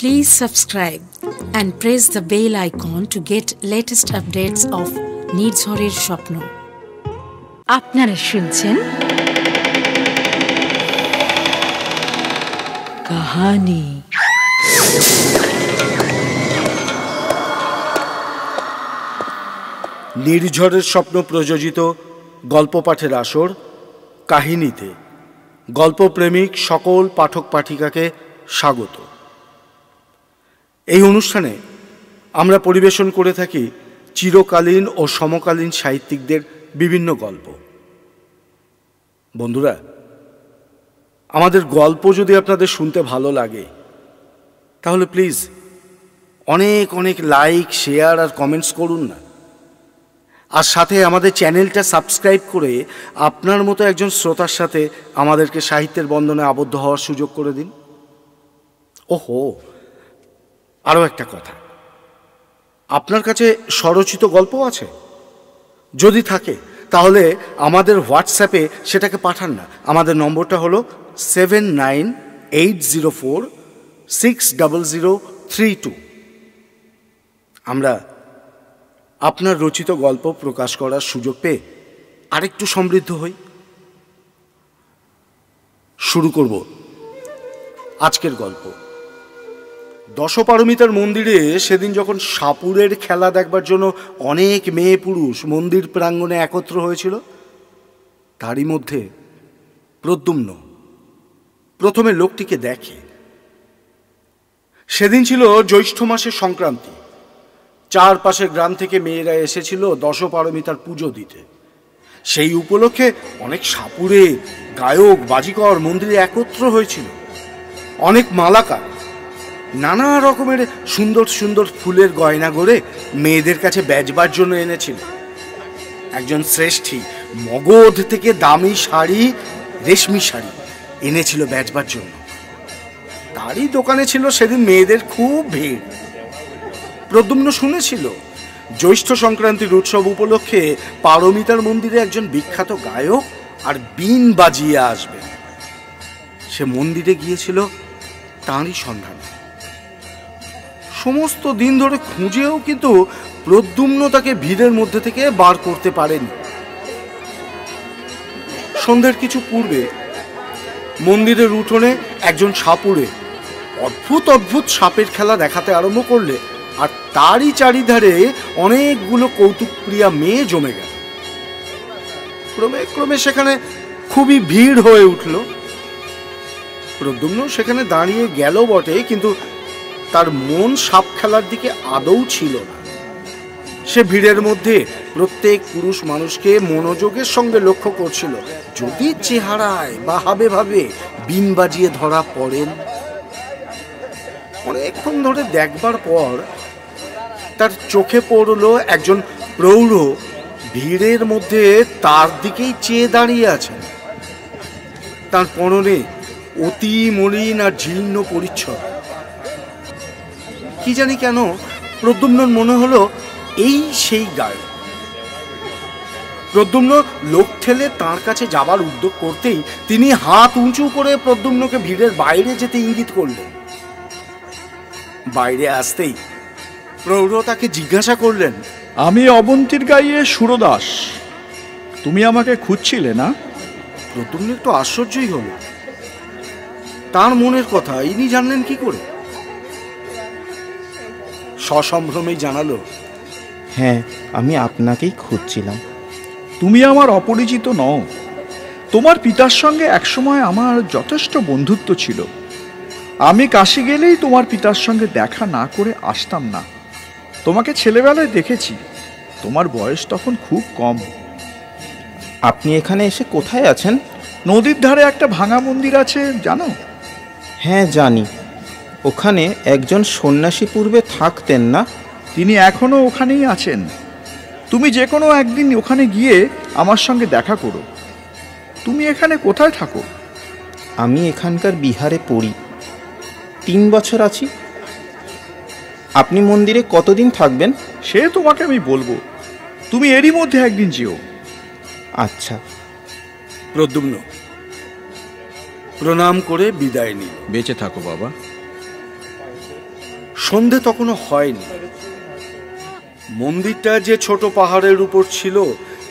Please subscribe and press the bell icon to get latest updates of নির্ঝরের স্বপ্ন। আপনারা শুনছেন কাহানি। নির্ঝরের স্বপ্ন প্রযোজিত গল্প পাঠের আসর কাহিনীতে গল্পপ্রেমিক সকল পাঠক পাঠিকাকে স্বাগত। এই অনুষ্ঠানে আমরা পরিবেশন করে থাকি চিরকালীন ও সমকালীন সাহিত্যিকদের বিভিন্ন গল্প। বন্ধুরা, আমাদের গল্প যদি আপনাদের শুনতে ভালো লাগে তাহলে প্লিজ অনেক অনেক লাইক, শেয়ার আর কমেন্টস করুন না। আর সাথে আমাদের চ্যানেলটা সাবস্ক্রাইব করে আপনার মতো একজন শ্রোতার সাথে আমাদেরকে সাহিত্যের বন্ধনে আবদ্ধ হওয়ার সুযোগ করে দিন। ওহো, আরও একটা কথা, আপনার কাছে স্বরচিত গল্প আছে? যদি থাকে তাহলে আমাদের হোয়াটসঅ্যাপে সেটাকে পাঠান না। আমাদের নম্বরটা হলো 7980460032। আমরা আপনার রচিত গল্প প্রকাশ করার সুযোগ পেয়ে আরেকটু সমৃদ্ধ হই। শুরু করব আজকের গল্প। দশপারমিতার মন্দিরে সেদিন যখন সাপুরের খেলা দেখবার জন্য অনেক মেয়ে পুরুষ মন্দির প্রাঙ্গণে একত্র হয়েছিল, তারই মধ্যে প্রদ্যুম্ন প্রথমে লোকটিকে দেখে। সেদিন ছিল জ্যৈষ্ঠ মাসের সংক্রান্তি। চারপাশের গ্রাম থেকে মেয়েরা এসেছিল দশপারমিতার পুজো দিতে। সেই উপলক্ষে অনেক সাপুরে, গায়ক, বাজিকর মন্দিরে একত্র হয়েছিল। অনেক মালাকার নানা রকমের সুন্দর সুন্দর ফুলের গয়না গড়ে মেয়েদের কাছে বেচবার জন্য এনেছিল। একজন শ্রেষ্ঠী মগধ থেকে দামি শাড়ি, রেশমি শাড়ি এনেছিল বেচবার জন্য। তারই দোকানে ছিল সেদিন মেয়েদের খুব ভিড়। প্রদ্যুম্ন শুনেছিল জ্যৈষ্ঠ সংক্রান্তির উৎসব উপলক্ষে পারমিতার মন্দিরে একজন বিখ্যাত গায়ক আর বীণ বাজিয়ে আসবে। সে মন্দিরে গিয়েছিল তাঁরই সন্ধানে। সমস্ত দিন ধরে খুঁজেও কিন্তু প্রদ্যুম্ন তাকে ভিড়ের মধ্যে থেকে বার করতে পারেনি। সন্ধ্যের কিছু পূর্বে মন্দিরের উঠোনে একজন সাপুড়ে অদ্ভুত অদ্ভুত সাপের খেলা দেখাতে আরম্ভ করলে, আর তারই চারিধারে অনেকগুলো কৌতুকপ্রিয়া মেয়ে জমে গেল। ক্রমে ক্রমে সেখানে খুবই ভিড় হয়ে উঠল। প্রদ্যুম্ন সেখানে দাঁড়িয়ে গেল বটে, কিন্তু তার মন সাপ খেলার দিকে আদৌ ছিল না। সে ভিড়ের মধ্যে প্রত্যেক পুরুষ মানুষকে মনোযোগের সঙ্গে লক্ষ্য করছিল, যদি চেহারায় বা হাবে ভাবে বীণ বাজিয়ে ধরা পড়েন। অনেকক্ষণ ধরে দেখবার পর তার চোখে পড়ল একজন প্রৌঢ় ভিড়ের মধ্যে তার দিকেই চেয়ে দাঁড়িয়ে আছেন। তার পরনে অতি মলিন আর জীর্ণ পরিচ্ছদ। কি জানি কেন প্রদ্যুম্নর মনে হলো এই সেই গায়ক। প্রদ্যুম্ন লোক ঠেলে তাঁর কাছে যাবার উদ্যোগ করতেই তিনি হাত উঁচু করে প্রদ্যুম্নকে ভিড়ের বাইরে যেতে ইঙ্গিত করলেন। বাইরে আসতেই প্রৌঢ় তাকে জিজ্ঞাসা করলেন, আমি অবন্তীর গাইয়ে সুরদাস, তুমি আমাকে খুঁজছিলে না? প্রদ্যুম্ন একটু আশ্চর্যই হল। তার মনের কথা ইনি জানলেন কি করে? সসম্ভ্রমেই জানালো, হ্যাঁ, আমি আপনাকেই খুঁজছিলাম। তুমি আমার অপরিচিত নও। তোমার পিতার সঙ্গে একসময় আমার যথেষ্ট বন্ধুত্ব ছিল। আমি কাশি গেলেই তোমার পিতার সঙ্গে দেখা না করে আসতাম না। তোমাকে ছেলেবেলায় দেখেছি, তোমার বয়স তখন খুব কম। আপনি এখানে এসে কোথায় আছেন? নদীর ধারে একটা ভাঙা মন্দির আছে, জানো? হ্যাঁ জানি। ওখানে একজন সন্ন্যাসী পূর্বে থাকতেন না? তিনি এখনো ওখানেই আছেন। তুমি যে কোনো একদিন ওখানে গিয়ে আমার সঙ্গে দেখা করো। তুমি এখানে কোথায় থাকো? আমি এখানকার বিহারে পড়ি। 3 বছর আছি। আপনি মন্দিরে কতদিন থাকবেন? সে তোমাকে আমি বলবো, তুমি এরই মধ্যে একদিন যেও। আচ্ছা। প্রদ্যুম্ন প্রণাম করে বিদায় নিল। বেঁচে থাকো বাবা। সন্ধে তখনও হয়নি। মন্দিরটা যে ছোট পাহাড়ের উপর ছিল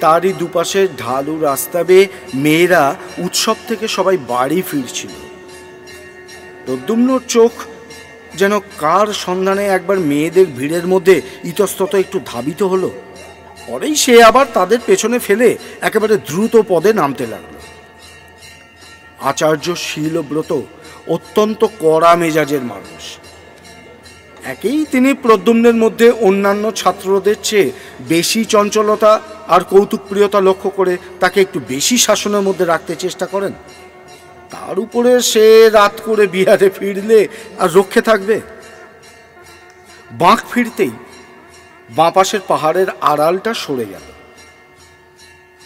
তারই দুপাশে ঢালু রাস্তা বেয়ে মেয়েরা উৎসব থেকে সবাই বাড়ি ফিরছিল। প্রদ্যুম্নর চোখ যেন কার সন্ধানে একবার মেয়েদের ভিড়ের মধ্যে ইতস্তত একটু ধাবিত হলো। পরেই সে আবার তাদের পেছনে ফেলে একেবারে দ্রুত পদে নামতে লাগল। আচার্য শীলব্রত অত্যন্ত কড়া মেজাজের মানুষ। একেই তিনি প্রদ্যুম্নের মধ্যে অন্যান্য ছাত্রদের চেয়ে বেশি চঞ্চলতা আর কৌতুকপ্রিয়তা লক্ষ্য করে তাকে একটু বেশি শাসনের মধ্যে রাখতে চেষ্টা করেন। তার উপরে সে রাত করে বিহারে ফিরলে আর রক্ষে থাকবে? বাঁক ফিরতেই বাঁ পাশের পাহাড়ের আড়ালটা সরে গেল।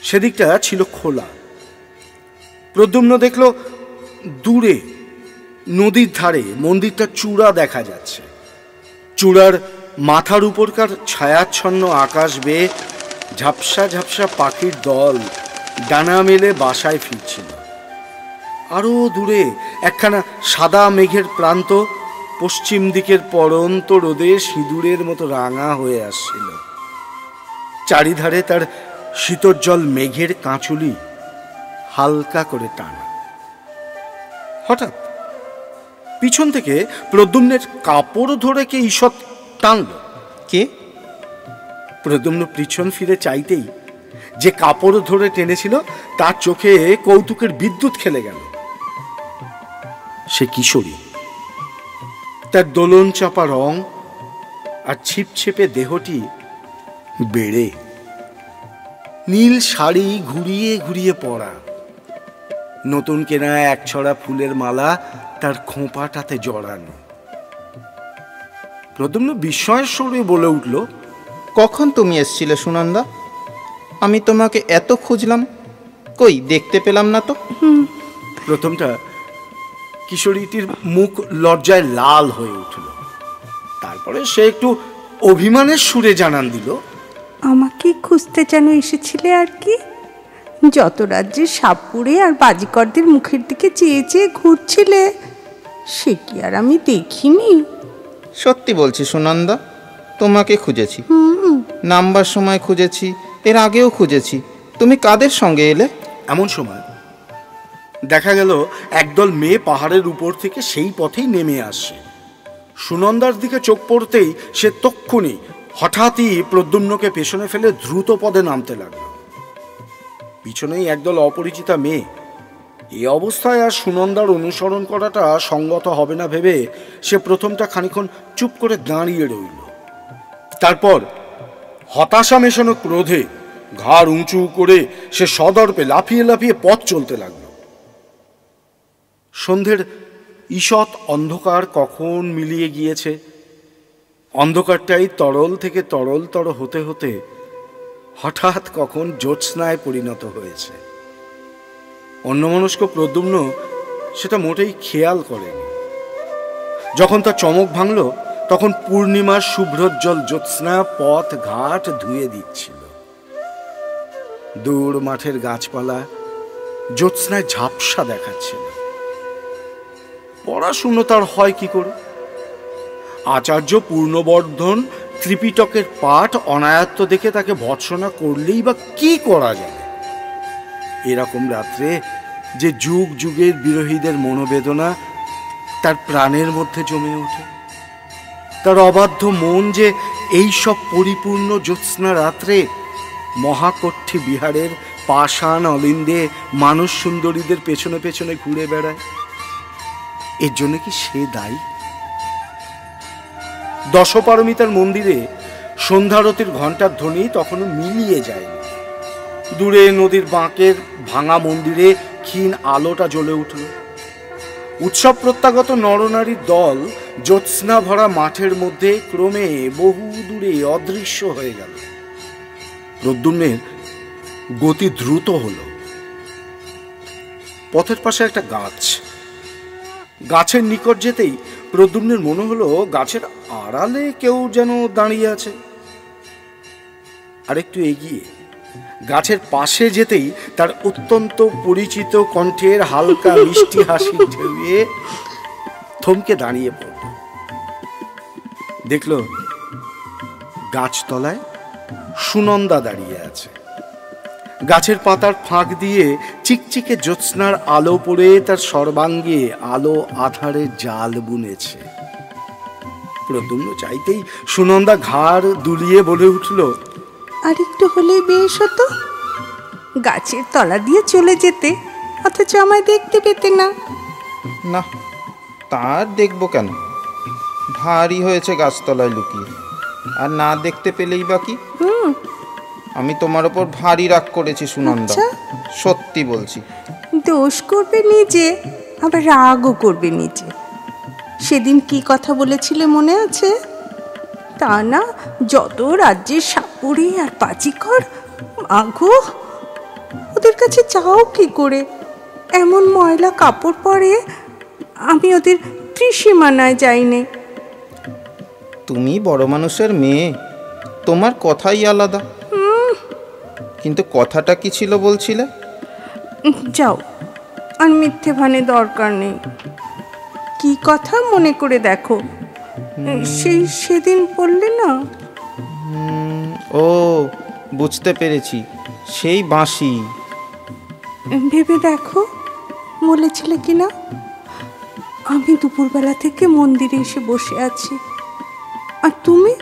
সেদিকটা ছিল খোলা। প্রদ্যুম্ন দেখল দূরে নদীর ধারে মন্দিরটা চূড়া দেখা যাচ্ছে। চূড়ার মাথার উপরকার ছায়াচ্ছন্ন আকাশ বেয়ে ঝাপসা ঝাপসা পাখির দল ডানা মেলে বাসায় ফিরছিল। আরো দূরে একখানা সাদা মেঘের প্রান্ত পশ্চিম দিকের পড়ন্ত রোদে সিঁদুরের মতো রাঙা হয়ে আসছিল। চারিধারে তার শীতজ্জল মেঘের কাঁচুলি হালকা করে টানা। হঠাৎ পিছন থেকে প্রদ্যুম্নের কাপড় ধরে কে ঈষৎ টানল। কে? প্রদ্যুম্ন পিছন ফিরে চাইতেই যে কাপড় ধরে টেনেছিল তার চোখে কৌতুকের বিদ্যুৎ খেলে গেল। সে কিশোরী। তার দোলন চাপা রং আর ছিপছিপে দেহটি বেড়ে, নীল শাড়ি ঘুরিয়ে ঘুরিয়ে পরা, নতুন কেনা একছড়া ফুলের মালা তার খোঁপাটাতে জড়ানো। প্রদ্যুম্ন বিস্ময়ের স্বরে বলে উঠল, কখন তুমি এসছিলে সুনন্দা? আমি তোমাকে এত খুঁজলাম, কই দেখতে পেলাম না তো। প্রথমটা কিশোরীটির মুখ লজ্জায় লাল হয়ে উঠল। তারপরে সে একটু অভিমানের সুরে জানান দিল, আমাকে খুঁজতে যেন এসেছিলে আর কি। যত রাজ্যের সাপুড়ে আর বাজিকরদের মুখের দিকে চেয়ে চেয়ে ঘুরছিলে, সে কি আর আমি দেখিনি? সত্যি বলছি সুনন্দা, তোমাকে খুঁজেছি, নামবার সময় খুঁজেছি, এর আগেও খুঁজেছি। তুমি কাদের সঙ্গে এলে? এমন সময় দেখা গেল একদল মেয়ে পাহাড়ের উপর থেকে সেই পথেই নেমে আসছে। সুনন্দার দিকে চোখ পড়তেই সে তক্ষুনি হঠাৎই প্রদ্যুম্নকে পেছনে ফেলে দ্রুত পদে নামতে লাগল। পিছনেই একদল অপরিচিতা মেয়ে। এই অবস্থায় আর সুনন্দার অনুসরণ করাটা সঙ্গত হবে না ভেবে সে প্রথমটা খানিকক্ষণ চুপ করে দাঁড়িয়ে রইল। তারপর হতাশা মেশানো ক্রোধে ঘাড় উঁচু করে সে সদর্পে লাফিয়ে লাফিয়ে পথ চলতে লাগল। সন্ধ্যের ঈষৎ অন্ধকার কখন মিলিয়ে গিয়েছে। অন্ধকারটাই তরল থেকে তরলতর হতে হতে হঠাৎ কখন জ্যোৎস্নায় পরিণত হয়েছে। অন্যমনস্ক প্রদ্যুম্ন সেটা মোটেই খেয়াল করেনি। যখন তার চমক ভাঙল তখন পূর্ণিমার শুভ্রোজ্জ্বল জ্যোৎস্না পথ ঘাট ধুয়ে দিচ্ছিল। দূর মাঠের গাছপালা জ্যোৎস্নায় ঝাপসা দেখাচ্ছিল। পড়াশুনো তার হয় কি করে? আচার্য পূর্ণবর্ধন ত্রিপিটকের পাঠ অনায়ত্ত দেখে তাকে ভৎসনা করলেই বা কি করা যায়? এরকম রাত্রে যে যুগ যুগের বিরোহীদের মনোবেদনা তার প্রাণের মধ্যে জমে ওঠে, তার অবাধ্য মন যে এই সব পরিপূর্ণ জ্যোৎস্না রাত্রে মহাকঠি বিহারের পাষাণ অলিন্দে মানুষ সুন্দরীদের পেছনে পেছনে ঘুরে বেড়ায়, এর জন্য কি সে দায়ী? দশপারমিতার মন্দিরে সন্ধ্যারতির ঘণ্টার ধ্বনি তখনও মিলিয়ে যায়নি। দূরে নদীর বাঁকের ভাঙা মন্দিরে ক্ষীণ আলোটা জ্বলে উঠল। উৎসব প্রত্যাগত নরনারীর দল জ্যোৎস্না ভরা মাঠের মধ্যে ক্রমে বহু দূরে অদৃশ্য হয়ে গেল। প্রদ্যুম্নের গতি দ্রুত হল। পথের পাশে একটা গাছ। গাছের নিকট যেতেই প্রদ্যুম্নের মনে হলো গাছের আড়ালে কেউ যেন দাঁড়িয়ে আছে। আরেকটু এগিয়ে গাছের পাশে যেতেই তার অত্যন্ত পরিচিত কণ্ঠের হালকা মিষ্টি হাসি ঢেউয়ে থমকে দাঁড়িয়ে পড়ল। দেখল গাছতলায় সুনন্দা দাঁড়িয়ে আছে। গাছের পাতার ফাঁক দিয়ে চিকচিকে জ্যোৎস্নার আলো পড়ে তার সর্বাঙ্গে আলো আধারে জাল বুনেছে। প্রদ্যুম্ন চাইতেই সুনন্দা ঘাড় দুলিয়ে বলে উঠল, আর একটু হলেই বেশ হতো, গাছের তলা দিয়ে চলে যেতে, অথচ আমায় দেখতে পেতে না। না, তার দেখবো কেন? ভারী হয়েছে গাছতলায় লুকিয়ে, আর না দেখতে পেলেই বাকি। আমি তোমার ওপর ভারী রাগ করেছি সুনন্দা, সত্যি বলছি। দোষ করবে নিজে, আবার রাগও করবে নিজে। সেদিন কি কথা বলেছিলে মনে আছে? তা না, যত রাজ্যের সাপুড়ে আর বাজিকর, মাগো ওদের কাছে যাও কি করে? এমন ময়লা কাপড় পরে আমি ওদের ত্রিসীমানায় যাইনি। তুমি বড় মানুষের মেয়ে, তোমার কথাই আলাদা। কিন্তু কথাটা কি ছিল বলছিলে? যাও, আর মিথ্যে ভানে দরকার নেই। কি কথা মনে করে দেখো। সেদিন বললে না? ও, বুঝতে পেরেছি, সেই বাঁশি। ভেবে দেখো বলেছিলে কিনা। আমি দুপুরবেলা থেকে মন্দিরে এসে বসে আছি, আর তুমি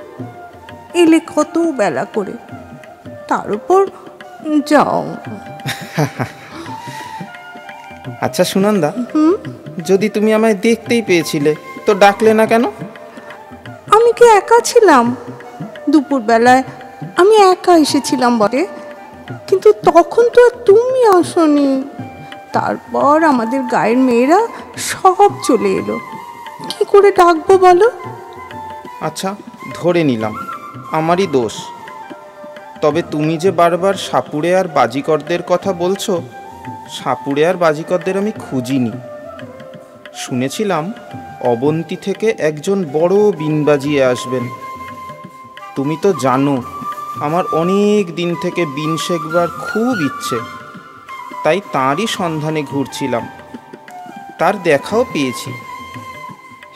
এলে কত বেলা করে। তার উপর যাও। আচ্ছা সুনন্দা, যদি তুমি আমায় দেখতেই পেয়েছিলে তো ডাকলে না কেন? আমি কি একা ছিলাম? দুপুরবেলায় আমি একা এসেছিলাম বটে, কিন্তু তখন তো আর তুমি আসনি। তারপর আমাদের গায়ের মেয়েরা সব চলে এলো, কি করে ডাকবো বলো? আচ্ছা, ধরে নিলাম আমারই দোষ। তবে তুমি যে বারবার সাপুড়ে আর বাজিকরদের কথা বলছো, সাপুড়ে আর বাজিকরদের আমি খুঁজিনি। শুনেছিলাম অবন্তী থেকে একজন বড় বিন বাজিয়ে আসবেন। তুমি তো জানো আমার অনেক দিন থেকে বিন শেখবার খুব ইচ্ছে, তাই তাঁরই সন্ধানে ঘুরছিলাম। তার দেখাও পেয়েছি।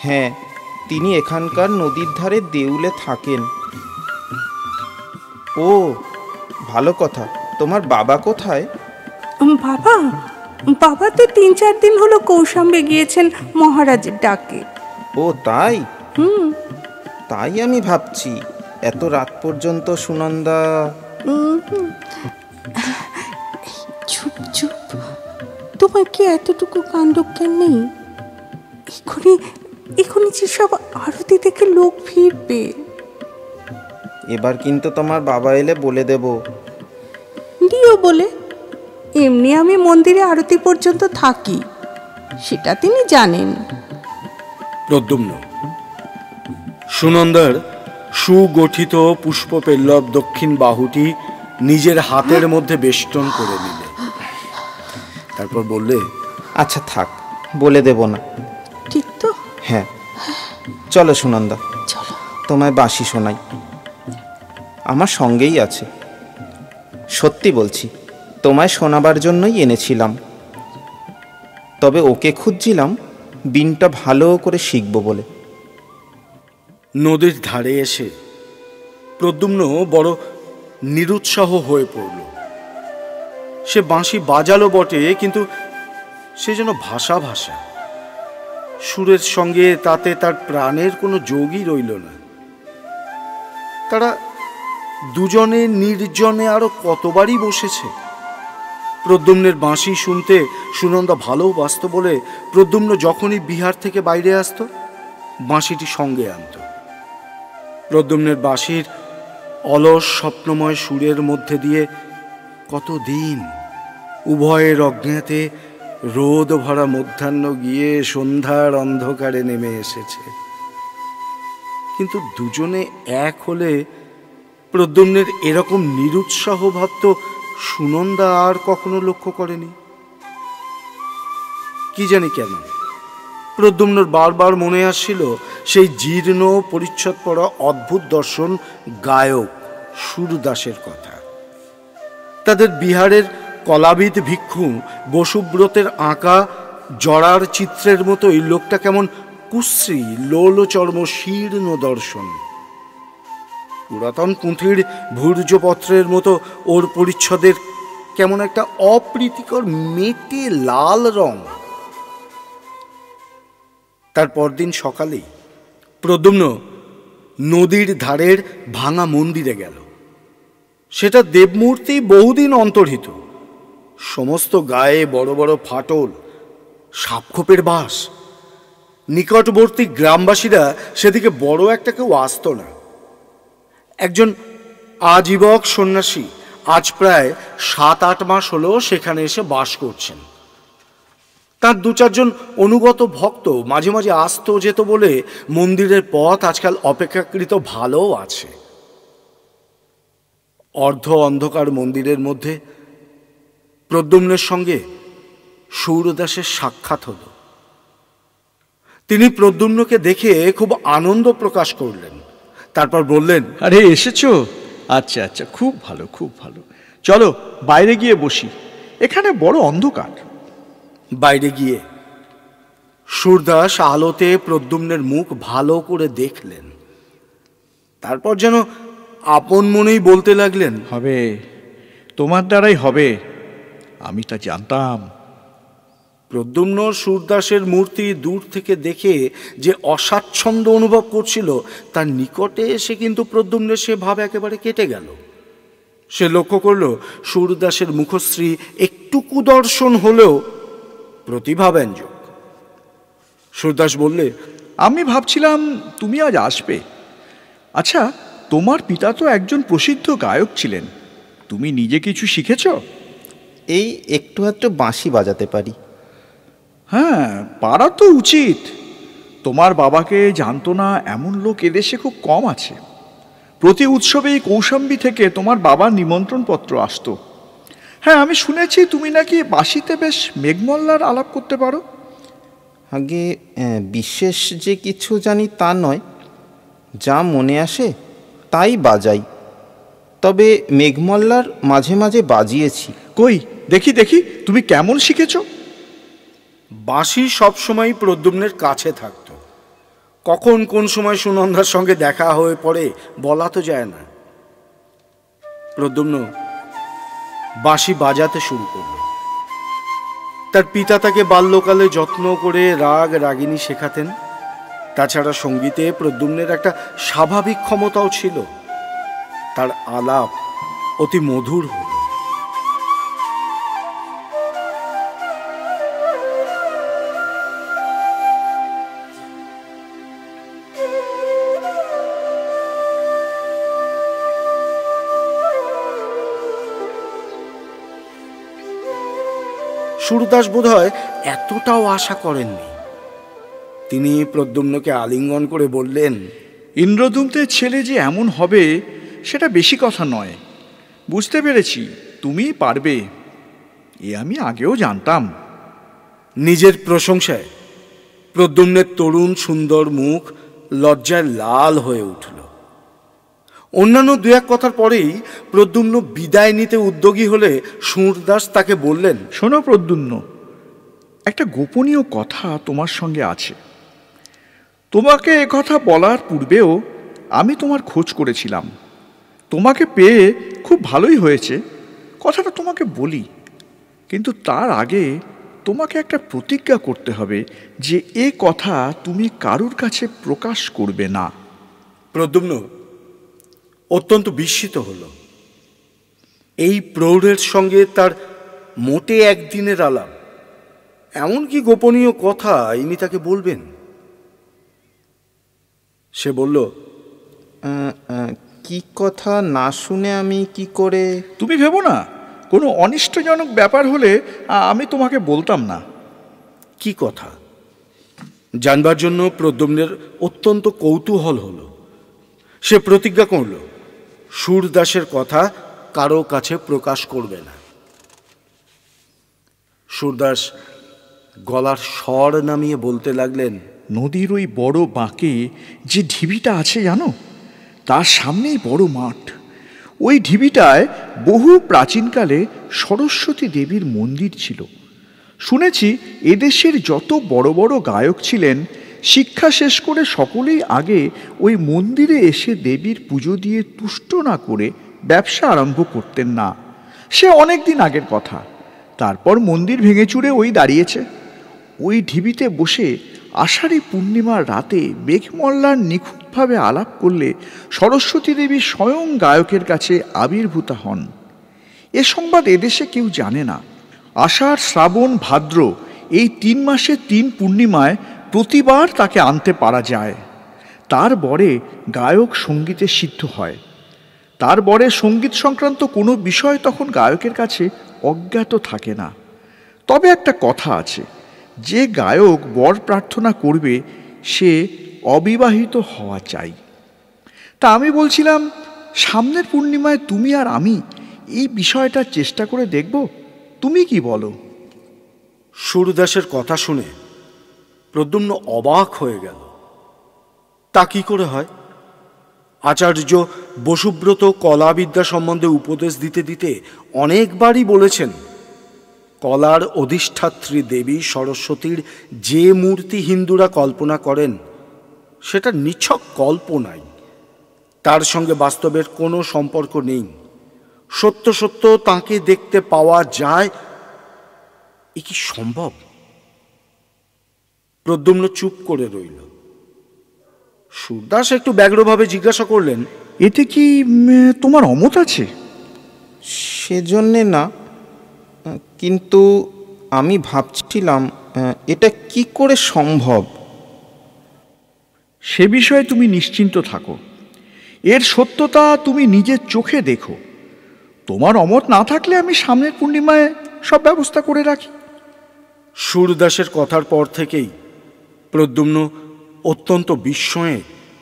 হ্যাঁ, তিনি এখানকার নদীর ধারে দেউলে থাকেন। ও, ভালো কথা। তোমার বাবা কোথায়? বাবা বাবা তো 3-4 দিন হলো কৌশাম্বে গিয়েছেন মহারাজের ডাকে। ও তাই? তাই আমি ভাবছি এত রাত পর্যন্ত সুনন্দা। চুপ চুপ, তোমার কি এতটুকু কাণ্ডজ্ঞান নেই? এখনই যে সব আরতি দেখে লোক ফিরবে। এবার কিন্তু তোমার বাবা এলে বলে দেব। দিও বলে, এমনি আমি মন্দিরে আরতি পর্যন্ত থাকি, সেটা তিনি জানেন। প্রদ্যুম্ন সুনন্দার সুগঠিত পুষ্পপল্লব দক্ষিণ বাহুটি নিজের হাতের মধ্যে বেষ্টন করে নিলে। তারপর বললে, আচ্ছা থাক, বলে দেব না। ঠিক তো? হ্যাঁ, চলো সুনন্দা, চলো, তোমায় বাঁশি শোনাই। আমার সঙ্গেই আছে। সত্যি বলছি, তোমায় শোনাবার জন্যই এনেছিলাম। তবে ওকে খুঁজছিলাম বিনটা ভালো করে শিখব বলে। নদীর ধারে এসে প্রদ্যুম্ন বড় নিরুৎসাহ হয়ে পড়ল। সে বাঁশি বাজালো বটে, কিন্তু সে যেন ভাষা ভাষা। সুরের সঙ্গে তাতে তার প্রাণের কোনো যোগই রইল না। তারা দুজনে নির্জনে আরো কতবারই বসেছে। প্রদ্যুম্নের বাঁশি শুনতে সুনন্দা ভালোবাসত বলে প্রদ্যুম্ন যখনই বিহার থেকে বাইরে আসতো বাঁশিটি সঙ্গে আনত। প্রদ্যুম্নের বাঁশির অলস স্বপ্নময় সুরের মধ্যে দিয়ে কতদিন উভয়ের অজ্ঞাতে রোদ ভরা মধ্যাহ্ন গিয়ে সন্ধ্যার অন্ধকারে নেমে এসেছে। কিন্তু দুজনে এক হলে প্রদ্যুম্নের এরকম নিরুৎসাহ ভাব তো সুনন্দা আর কখনো লক্ষ্য করেনি। কি জানি কেন প্রদ্যুম্নর বারবার মনে আসছিল সেই জীর্ণ পরিচ্ছদ পরা অদ্ভুত দর্শন গায়ক সুরদাসের কথা। তাদের বিহারের কলাবিদ ভিক্ষু বসুব্রতের আঁকা জড়ার চিত্রের মতোই লোকটা কেমন কুশ্রী লোলচর্ম শীর্ণ দর্শন। পুরাতন পুঁথির ভূর্জপত্রের মতো ওর পরিচ্ছদের কেমন একটা অপ্রীতিকর মেটে লাল রং। তার পরদিন সকালেই প্রদ্যুম্ন নদীর ধারের ভাঙা মন্দিরে গেল। সেটা দেবমূর্তি বহুদিন অন্তর্হিত, সমস্ত গায়ে বড় বড় ফাটল, সাপখোপের বাস। নিকটবর্তী গ্রামবাসীরা সেদিকে বড় একটা কেউ আসত না। একজন আজীবক সন্ন্যাসী আজ প্রায় 7-8 মাস হলো সেখানে এসে বাস করছেন। তার 2-4 অনুগত ভক্ত মাঝে মাঝে আসতো যেত বলে মন্দিরের পথ আজকাল অপেক্ষাকৃত ভালোও আছে। অর্ধ অন্ধকার মন্দিরের মধ্যে প্রদ্যুম্নের সঙ্গে সূরদাসের সাক্ষাৎ হলো। তিনি প্রদ্যুম্নকে দেখে খুব আনন্দ প্রকাশ করলেন। তারপর বললেন, আরে এসেছো? আচ্ছা আচ্ছা, খুব ভালো খুব ভালো, চলো বাইরে গিয়ে বসি, এখানে বড় অন্ধকার। বাইরে গিয়ে সূরদাস আলোতে প্রদ্যুম্নের মুখ ভালো করে দেখলেন। তারপর যেন আপন মনেই বলতে লাগলেন, হবে, তোমার দ্বারাই হবে, আমি তা জানতাম। প্রদ্যুম্ন সূরদাসের মূর্তি দূর থেকে দেখে যে অস্বাচ্ছন্দ্য অনুভব করছিল, তার নিকটে এসে কিন্তু প্রদ্যুম্নের সে ভাব একেবারে কেটে গেল। সে লক্ষ্য করল সূরদাসের মুখশ্রী একটু কুদর্শন হলেও প্রতিভাব্যঞ্জক। সূরদাস বললে, আমি ভাবছিলাম তুমি আজ আসবে। আচ্ছা, তোমার পিতা তো একজন প্রসিদ্ধ গায়ক ছিলেন, তুমি নিজে কিছু শিখেছ? এই একটু আধটু বাঁশি বাজাতে পারি। হ্যাঁ, পারা তো উচিত। তোমার বাবাকে জানতো না এমন লোক এদেশে খুব কম আছে। প্রতি উৎসবেই কৌশাম্বী থেকে তোমার বাবার নিমন্ত্রণপত্র আসতো। হ্যাঁ, আমি শুনেছি তুমি নাকি বাঁশিতে বেশ মেঘমল্লার আলাপ করতে পারো। আগে বিশেষ যে কিছু জানি তা নয়, যা মনে আসে তাই বাজাই। তবে মেঘমল্লার মাঝে মাঝে বাজিয়েছি। কই দেখি দেখি, তুমি কেমন শিখেছো? বাঁশি সবসময় প্রদ্যুম্নের কাছে থাকত। কখন কোন সময় সুনন্দার সঙ্গে দেখা হয়ে পড়ে বলা তো যায় না। প্রদ্যুম্ন বাঁশি বাজাতে শুরু করল। তার পিতা তাকে বাল্যকালে যত্ন করে রাগ রাগিনী শেখাতেন। তাছাড়া সঙ্গীতে প্রদ্যুম্নের একটা স্বাভাবিক ক্ষমতাও ছিল। তার আলাপ অতি মধুর হল। সূরদাস বোধহয় এতটাও আশা করেননি। তিনি প্রদ্যুম্নকে আলিঙ্গন করে বললেন, ইন্দ্রদূতের ছেলে যে এমন হবে সেটা বেশি কথা নয়। বুঝতে পেরেছি তুমিই পারবে, এ আমি আগেও জানতাম। নিজের প্রশংসায় প্রদ্যুম্নের তরুণ সুন্দর মুখ লজ্জায় লাল হয়ে উঠল। অন্যান্য 2-1 কথার পরেই প্রদ্যুম্ন বিদায় নিতে উদ্যোগী হলে সূরদাস তাকে বললেন, শোনো প্রদ্যুম্ন, একটা গোপনীয় কথা তোমার সঙ্গে আছে। তোমাকে একথা বলার পূর্বেও আমি তোমার খোঁজ করেছিলাম। তোমাকে পেয়ে খুব ভালোই হয়েছে, কথাটা তোমাকে বলি। কিন্তু তার আগে তোমাকে একটা প্রতিজ্ঞা করতে হবে যে এ কথা তুমি কারুর কাছে প্রকাশ করবে না। প্রদ্যুম্ন অত্যন্ত বিস্মিত হল। এই প্রৌঢ়ের সঙ্গে তার মোটে একদিনের আলাপ, এমন কি গোপনীয় কথা ইনি তাকে বলবেন? সে বলল, কি কথা না শুনে আমি কি করে? তুমি ভেবো না, কোনো অনিষ্টজনক ব্যাপার হলে আমি তোমাকে বলতাম না। কি কথা জানবার জন্য প্রদ্যুম্নের অত্যন্ত কৌতূহল হল। সে প্রতিজ্ঞা করল সূরদাসের কথা কারো কাছে প্রকাশ করবে না। সূরদাস গলার স্বর নামিয়ে বলতে লাগলেন, নদীর ওই বড় বাঁকে যে ঢিবিটা আছে জানো, তার সামনেই বড় মাঠ। ওই ঢিবিটায় বহু প্রাচীনকালে সরস্বতী দেবীর মন্দির ছিল। শুনেছি এদেশের যত বড় বড় গায়ক ছিলেন শিক্ষা শেষ করে সকলেই আগে ওই মন্দিরে এসে দেবীর পুজো দিয়ে তুষ্ট না করে ব্যবসা আরম্ভ করতেন না। সে অনেক দিন আগের কথা। তারপর মন্দির ভেঙে চুরে ওই দাঁড়িয়েছে। ওই ঢিবিতে বসে আষাঢ়ী পূর্ণিমার রাতে মেঘমল্লার নিখুঁতভাবে আলাপ করলে সরস্বতী দেবী স্বয়ং গায়কের কাছে আবির্ভূতা হন। এ সংবাদ এদেশে কেউ জানে না। আষাঢ়, শ্রাবণ, ভাদ্র এই 3 মাসে 3 পূর্ণিমায় প্রতিবার তাকে আনতে পারা যায়। তার বরে গায়ক সঙ্গীতে সিদ্ধ হয়। তার বরে সঙ্গীত সংক্রান্ত কোনো বিষয় তখন গায়কের কাছে অজ্ঞাত থাকে না। তবে একটা কথা আছে, যে গায়ক বর প্রার্থনা করবে সে অবিবাহিত হওয়া চাই। তা আমি বলছিলাম, সামনের পূর্ণিমায় তুমি আর আমি এই বিষয়টা চেষ্টা করে দেখব। তুমি কি বলো? সুরদাসের কথা শুনে প্রদ্যুম্ন অবাক হয়ে গেল। তা কি করে হয়? আচার্য বসুব্রত কলাবিদ্যা সম্বন্ধে উপদেশ দিতে দিতে অনেকবারই বলেছেন, কলার অধিষ্ঠাত্রী দেবী সরস্বতীর যে মূর্তি হিন্দুরা কল্পনা করেন সেটা নিছক কল্পনাই, তার সঙ্গে বাস্তবের কোনো সম্পর্ক নেই। সত্য সত্য তাঁকে দেখতে পাওয়া যায়, এ কি সম্ভব? প্রদ্যুম্ন চুপ করে রইল। সুরদাস একটু ব্যগ্রভাবে জিজ্ঞাসা করলেন, এতে কি তোমার অমত আছে? সেজন্যে না, কিন্তু আমি ভাবছিলাম এটা কি করে সম্ভব। সে বিষয়ে তুমি নিশ্চিন্ত থাকো। এর সত্যতা তুমি নিজের চোখে দেখো। তোমার অমত না থাকলে আমি সামনের পূর্ণিমায় সব ব্যবস্থা করে রাখি। সুরদাসের কথার পর থেকেই প্রদ্যুম্ন অত্যন্ত বিস্ময়ে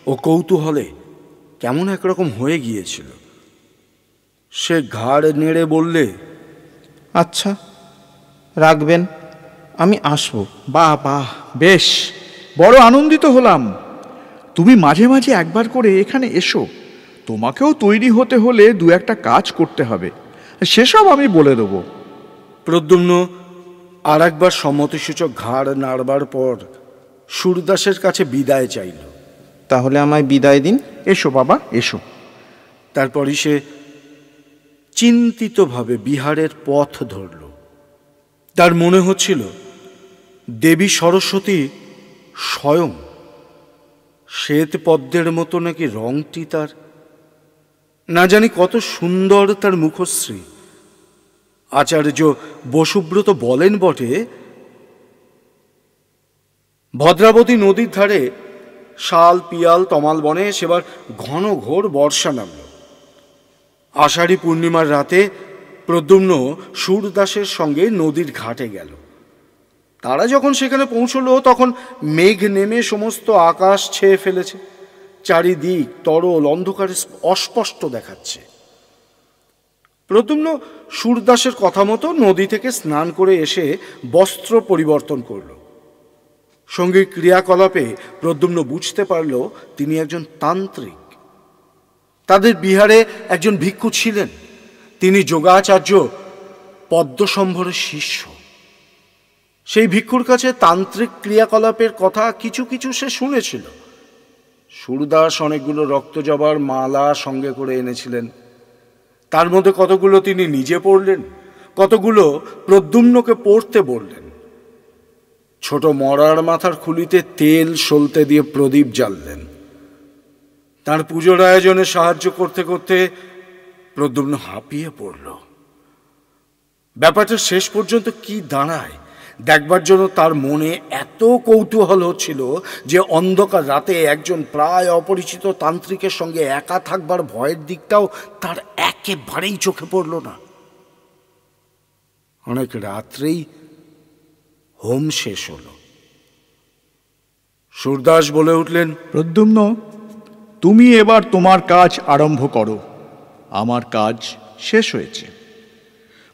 ও কৌতূহলে কেমন একরকম হয়ে গিয়েছিল। সে ঘাড় নেড়ে বললে, আচ্ছা, রাখবেন, আমি আসবো। বাহ বাহ, বেশ, বড় আনন্দিত হলাম। তুমি মাঝে মাঝে একবার করে এখানে এসো। তোমাকেও তৈরি হতে হলে 2-1টা কাজ করতে হবে, সেসব আমি বলে দেবো। প্রদ্যুম্ন আর একবার সম্মতিসূচক ঘাড় নাড়বার পর সুরদাসের কাছে বিদায় চাইল। তাহলে আমায় বিদায় দিন। এসো বাবা, এসো। তারপরই সে চিন্তিতভাবে বিহারের পথ ধরল। তার মনে হচ্ছিল দেবী সরস্বতী স্বয়ং শ্বেত পদ্মের মতো নাকি রংটি তার। না জানি কত সুন্দর তার মুখশ্রী। আচার্য বসুব্রত বলেন বটে, ভদ্রাবতী নদীর ধারে শাল, পিয়াল, তমাল বনে সেবার ঘন ঘোর বর্ষা নামল। আষাঢ়ী পূর্ণিমার রাতে প্রদ্যুম্ন সুরদাসের সঙ্গে নদীর ঘাটে গেল। তারা যখন সেখানে পৌঁছল তখন মেঘ নেমে সমস্ত আকাশ ছেয়ে ফেলেছে। চারিদিক তরল অন্ধকারে অস্পষ্ট দেখাচ্ছে। প্রদ্যুম্ন সুরদাসের কথা মতো নদী থেকে স্নান করে এসে বস্ত্র পরিবর্তন করল। সঙ্গীর ক্রিয়াকলাপে প্রদ্যুম্ন বুঝতে পারল তিনি একজন তান্ত্রিক। তাদের বিহারে একজন ভিক্ষু ছিলেন, তিনি যোগাচার্য পদ্মসম্ভরের শিষ্য। সেই ভিক্ষুর কাছে তান্ত্রিক ক্রিয়াকলাপের কথা কিছু কিছু সে শুনেছিল। সুরদাস অনেকগুলো রক্তজবার মালা সঙ্গে করে এনেছিলেন। তার মধ্যে কতগুলো তিনি নিজে পড়লেন, কতগুলো প্রদ্যুম্নকে পড়তে বললেন। ছোট মরার মাথার খুলিতে তেল সলতে দিয়ে প্রদীপ জ্বাললেন। তার পুজোর আয়োজনে সাহায্য করতে করতে প্রদ্যুম্ন হাঁপিয়ে পড়ল। ব্যাপারটা শেষ পর্যন্ত কি দাঁড়ায় দেখবার জন্য তার মনে এত কৌতূহল হচ্ছিল যে অন্ধকার রাতে একজন প্রায় অপরিচিত তান্ত্রিকের সঙ্গে একা থাকবার ভয়ের দিকটাও তার একেবারেই চোখে পড়ল না। অনেক রাত্রেই হোম শেষ হল। সুরদাস বলে উঠলেন, প্রদ্যুম্ন, তুমি এবার তোমার কাজ আরম্ভ করো। আমার কাজ শেষ হয়েছে।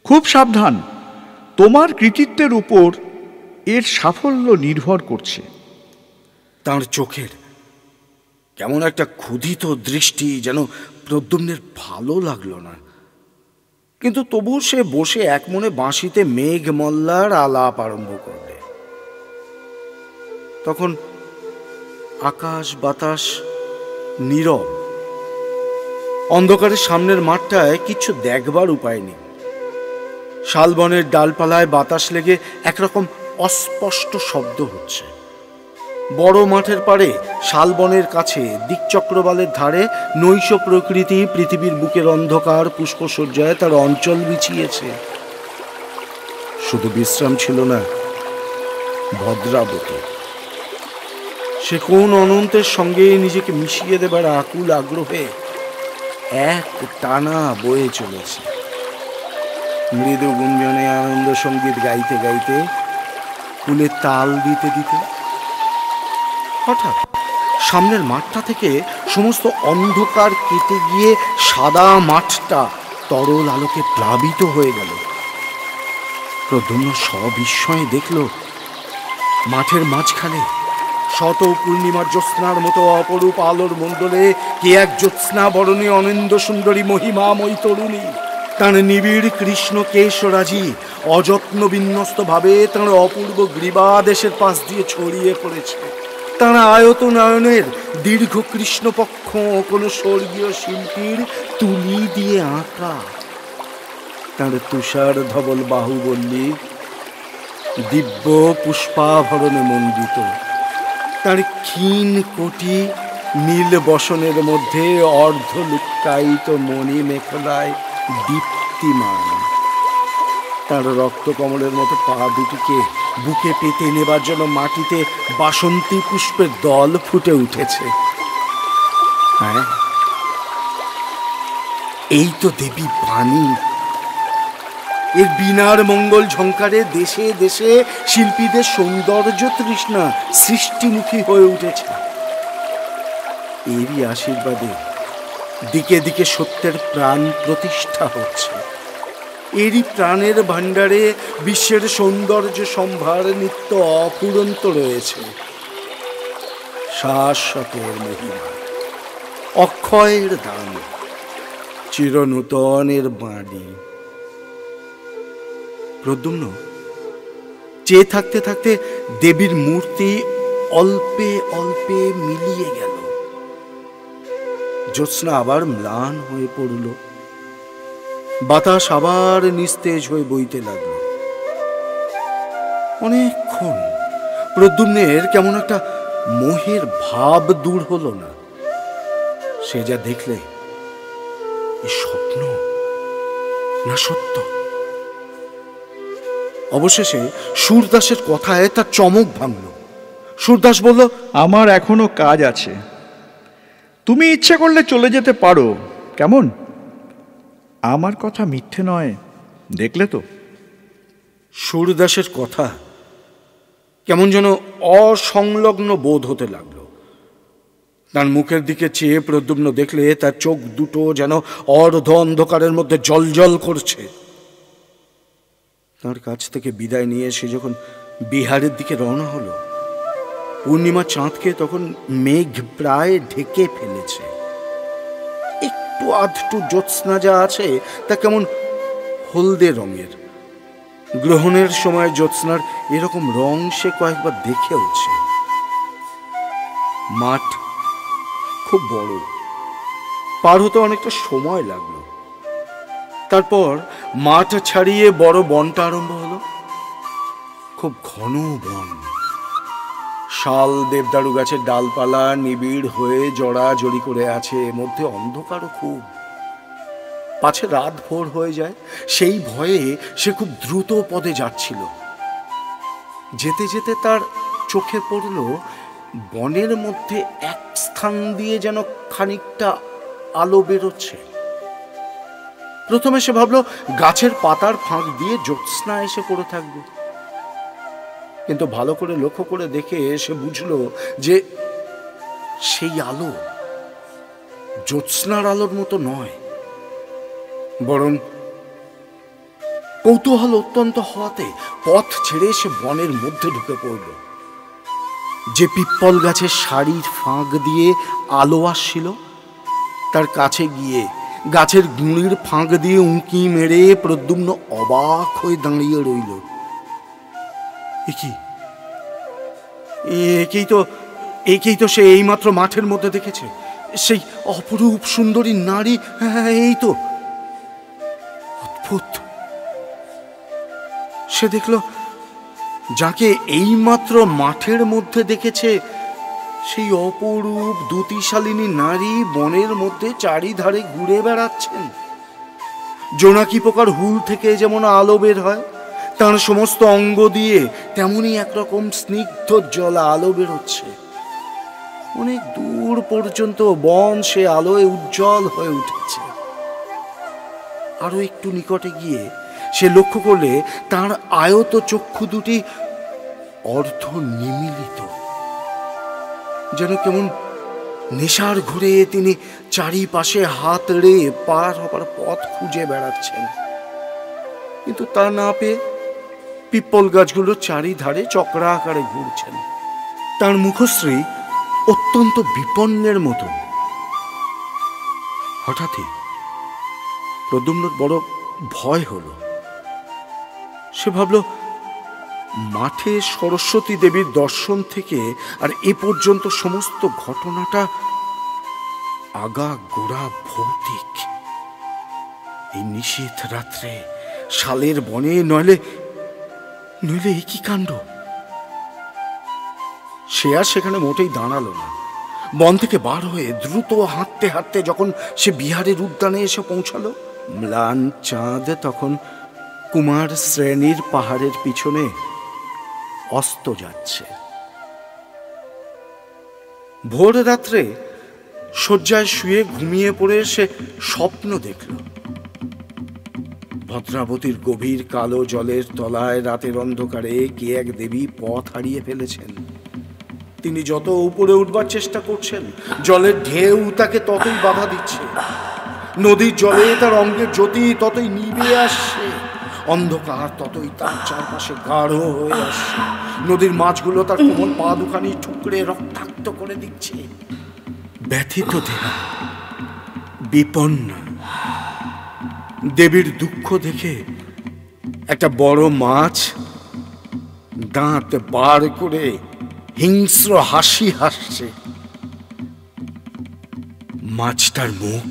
খুব সাবধান, তোমার কৃতিত্বের উপর এর সাফল্য নির্ভর করছে। তাঁর চোখের কেমন একটা ক্ষুধিত দৃষ্টি যেন প্রদ্যুম্নের ভালো লাগলো না। কিন্তু তবু সে বসে এক মনে বাঁশিতে মেঘমল্লার আলাপ আরম্ভ করলে। তখন আকাশ বাতাস নীরব। অন্ধকারের সামনের মাঠটায় কিচ্ছু দেখবার উপায় নেই। শালবনের ডালপালায় বাতাস লেগে একরকম অস্পষ্ট শব্দ হচ্ছে। বড় মাঠের পাড়ে শালবনের কাছে দিকচক্রবালের ধারে নৈশ প্রকৃতি পৃথিবীর বুকের অন্ধকার পুষ্পসজ্জায় তার অঞ্চল বিছিয়েছে। শুধু বিশ্রাম ছিল না, ভদ্রাবতী। সে কোন অনন্তের সঙ্গে নিজেকে মিশিয়ে দেবার আকুল আগ্রহে এক টানা বয়ে চলেছে। মৃদু গুঞ্জনে আনন্দ সঙ্গীত গাইতে গাইতে, কুলে তাল দিতে দিতে হঠাৎ সামনের মাঠটা থেকে সমস্ত অন্ধকার কেটে গিয়ে সাদা মাঠটা তরল আলোকে প্লাবিত হয়ে গেল। প্রদ্যুম্ন সবিস্ময়ে দেখল মাঠের মাঝখানে শত পূর্ণিমার জ্যোৎস্নার মতো অপরূপ আলোর মণ্ডলে কে এক জ্যোৎস্না বরণী অনিন্দ সুন্দরী মহিমাময়ী তরুণী। তাঁর নিবিড় কৃষ্ণ কেশরাজি অযত্ন বিন্যস্ত ভাবে তাঁর অপূর্ব গ্রীবা দেশের পাশ দিয়ে ছড়িয়ে পড়েছে। তাঁর আয়ত নয়নের দীর্ঘ কৃষ্ণপক্ষ কোনো স্বর্গীয় শিল্পীর তুলি দিয়ে আঁকা। তাঁর তুষার ধবল বাহুবল্লী দিব্য পুষ্পাভরণে মণ্ডিত। তার ক্ষীণ কোটি নীল বসনের মধ্যে অর্ধ লুক্কায়িত মণি মেখলায় দীপ্তিমান। তার রক্তকমলের মতো পা দুটিকে বুকে পেতে নেবার জন্য মাটিতে বাসন্তী পুষ্পের দল ফুটে উঠেছে। হ্যাঁ, এই তো দেবী বাণী। এর বিনার মঙ্গল ঝংকারে দেশে দেশে শিল্পীদের সৌন্দর্য তৃষ্ণা সৃষ্টিমুখী হয়ে উঠেছে। এরই আশীর্বাদে দিকে দিকে সত্যের প্রাণ প্রতিষ্ঠা হচ্ছে। এরই প্রাণের ভাণ্ডারে বিশ্বের সৌন্দর্য সম্ভার নিত্য অফুরন্ত রয়েছে। শাশ্বতের মহিমা, অক্ষয়ের দান, চিরনূতনের বাণী। প্রদ্যুম্ন চেয়ে থাকতে থাকতে দেবীর মূর্তি অল্পে অল্পে মিলিয়ে গেল। জ্যোৎস্না আবার ম্লান হয়ে পড়ল। বাতাস আবার নিস্তেজ হয়ে বইতে লাগলো। অনেকক্ষণ প্রদ্যুম্নের কেমন একটা মোহের ভাব দূর হলো না। সে যা দেখলে এ স্বপ্ন না সত্য। অবশেষে সুরদাসের কথায় তার চমক ভাঙল। সুরদাস বলল, আমার এখনো কাজ আছে, তুমি ইচ্ছে করলে চলে যেতে পারো। কেমন? আমার কথা মিথ্যে নয়, দেখলে তো? সুরদাসের কথা কেমন যেন অসংলগ্ন বোধ হতে লাগলো। তার মুখের দিকে চেয়ে প্রদ্যুম্ন দেখলে তার চোখ দুটো যেন অর্ধ অন্ধকারের মধ্যে জ্বলজ্বল করছে। তার কাছ থেকে বিদায় নিয়ে সে যখন বিহারের দিকে রওনা হলো, পূর্ণিমা চাঁদকে তখন মেঘ প্রায় ঢেকে ফেলেছে। একটু আধটু জ্যোৎস্না যা আছে তা কেমন হলদে রঙের। গ্রহণের সময় জ্যোৎস্নার এরকম রং সে কয়েকবার দেখেওছে। মাঠ খুব বড়, পার হতে অনেকটা সময় লাগলো। তারপর মাঠ ছাড়িয়ে বড় বনটা আরম্ভ হলো। খুব ঘন বন। শাল দেবদারু গাছের ডালপালা নিবিড় হয়ে জড়াজড়ি করে আছে। এর মধ্যে অন্ধকারও খুব। পাছে রাত ভোর হয়ে যায় সেই ভয়ে সে খুব দ্রুত পদে যাচ্ছিল। যেতে যেতে তার চোখে পড়ল বনের মধ্যে এক স্থান দিয়ে যেন খানিকটা আলো বেরোচ্ছে। প্রথমে সে ভাবল গাছের পাতার ফাঁক দিয়ে জ্যোৎস্না এসে পড়ে থাকবে, কিন্তু ভালো করে লক্ষ্য করে দেখে সে বুঝল যে সেই আলো জ্যোৎস্নার আলোর মতো নয়, বরং কৌতূহল অত্যন্ত হওয়াতে পথ ছেড়ে সে বনের মধ্যে ঢুকে পড়ল। যে পিপ্পল গাছের সারির ফাঁক দিয়ে আলো আসছিল, তার কাছে গিয়ে গাছের গুঁড়ির ফাঁক দিয়ে উঁকি মেরে প্রদ্যুম্ন অবাক হয়ে দাঁড়িয়ে রইল। একেই তো একেই তো সে এইমাত্র মাঠের মধ্যে দেখেছে, সেই অপরূপ সুন্দরী নারী। হ্যাঁ, এই তো। অদ্ভুত। সে দেখল যাকে এইমাত্র মাঠের মধ্যে দেখেছে, সেই অপরূপ দ্যুতিশালিনী নারী বনের মধ্যে চারিধারে ঘুরে বেড়াচ্ছেন। জোনাকি পোকার হুল থেকে যেমন আলো বের হয়, তার সমস্ত অঙ্গ দিয়ে তেমনি একরকম স্নিগ্ধ জলা আলো বেরোচ্ছে। অনেক দূর পর্যন্ত বন সে আলোয় উজ্জ্বল হয়ে উঠেছে। আরো একটু নিকটে গিয়ে সে লক্ষ্য করলে তার আয়ত চক্ষু দুটি অর্ধ নিমিলিত, যেন কেমন নেশার ঘুরে তিনি চারিপাশে হাত রে পার হবার পথ খুঁজে বেড়াচ্ছেন। কিন্তু তা না পেয়ে পিপল গাছগুলো চারিধারে চক্রাকারে ঘুরছেন। তার মুখশ্রী অত্যন্ত বিপন্নের মতো। হঠাৎই প্রদ্যুম্নর বড় ভয় হলো। সে ভাবল, মাঠে সরস্বতী দেবীর দর্শন থেকে আর এ পর্যন্ত সমস্ত ঘটনাটা আগা গোড়া ভৌতিক। এই নিশীথ রাত্রে শালের বনে, নইলে এ কি কাণ্ড! সে আর সেখানে মোটেই দাঁড়ালো না। বন থেকে বার হয়ে দ্রুত হাঁটতে হাঁটতে যখন সে বিহারের উদ্যানে এসে পৌঁছালো, ম্লান চাঁদ তখন কুমার শ্রেণীর পাহাড়ের পিছনে অস্ত যাচ্ছে। ভোর রাত্রে শয্যায় শুয়ে ঘুমিয়ে পড়ে সে স্বপ্ন দেখল। ভদ্রাবতীর গভীর কালো জলের তলায় রাতের অন্ধকারে কে এক দেবী পথ হারিয়ে ফেলেছেন। তিনি যত উপরে উঠবার চেষ্টা করছেন, জলের ঢেউ তাকে ততই বাধা দিচ্ছে। নদীর জলে তার অঙ্গের জ্যোতি ততই নিভে আসছে, অন্ধকার ততই তার চারপাশে গাঢ় হয়ে আসছে। নদীর মাছগুলো তার কোমল পা দুখানি ঠুকরে রক্তাক্ত করে দিচ্ছে। ব্যথিত দেহ, বিপন্ন, দেবীর দুঃখ দেখে একটা বড় মাছ দাঁত বার করে হিংস্র হাসি হাসছে। মাছটার মুখ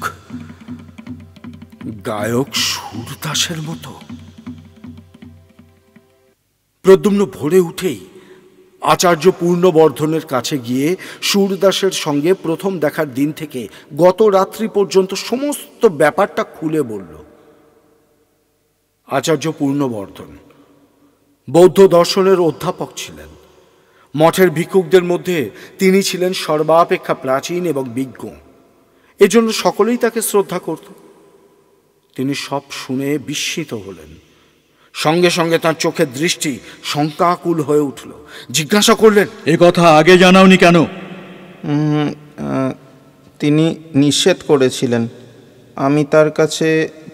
গায়ক সুরদাসের মতো। প্রদ্যুম্ন ভোরে উঠেই আচার্য পূর্ণবর্ধনের কাছে গিয়ে সুরদাসের সঙ্গে প্রথম দেখার দিন থেকে গত রাত্রি পর্যন্ত সমস্ত ব্যাপারটা খুলে বলল। আচার্য পূর্ণবর্ধন বৌদ্ধ দর্শনের অধ্যাপক ছিলেন। মঠের ভিক্ষুকদের মধ্যে তিনি ছিলেন সর্বাপেক্ষা প্রাচীন এবং বিজ্ঞ। এজন্য সকলেই তাকে শ্রদ্ধা করত। তিনি সব শুনে বিস্মিত হলেন। সঙ্গে সঙ্গে তার চোখের দৃষ্টি শঙ্কাকুল হয়ে উঠল। জিজ্ঞাসা করলেন, এ কথা আগে জানাওনি কেন? তিনি নিষেধ করেছিলেন। আমি তার কাছে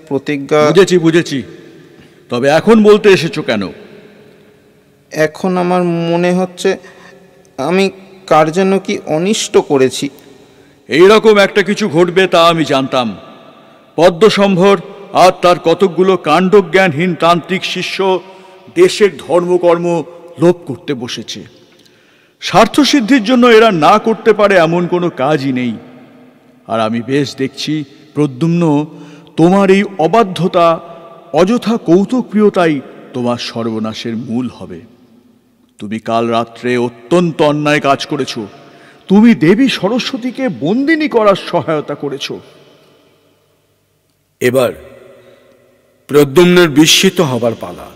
প্রতিজ্ঞা। বুঝেছি। তবে এখন বলতে এসেছো কেন? এখন আমার মনে হচ্ছে আমি কার যেন কি অনিষ্ট করেছি। এইরকম একটা কিছু ঘটবে তা আমি জানতাম। পদ্মসম্ভর আর তার কতকগুলো কাণ্ডজ্ঞানহীন তান্ত্রিক শিষ্য দেশের ধর্মকর্ম লোপ করতে বসেছে। স্বার্থসিদ্ধির জন্য এরা না করতে পারে এমন কোনো কাজই নেই। আর আমি বেশ দেখছি প্রদ্যুম্ন, তোমার এই অবাধ্যতা, অযথা কৌতুকপ্রিয়তাই তোমার সর্বনাশের মূল হবে। তুমি কাল রাত্রে অত্যন্ত অন্যায় কাজ করেছ। তুমি দেবী সরস্বতীকে বন্দিনী করার সহায়তা করেছ। এবার প্রদ্যুম্নের বিস্মিত হবার পালা।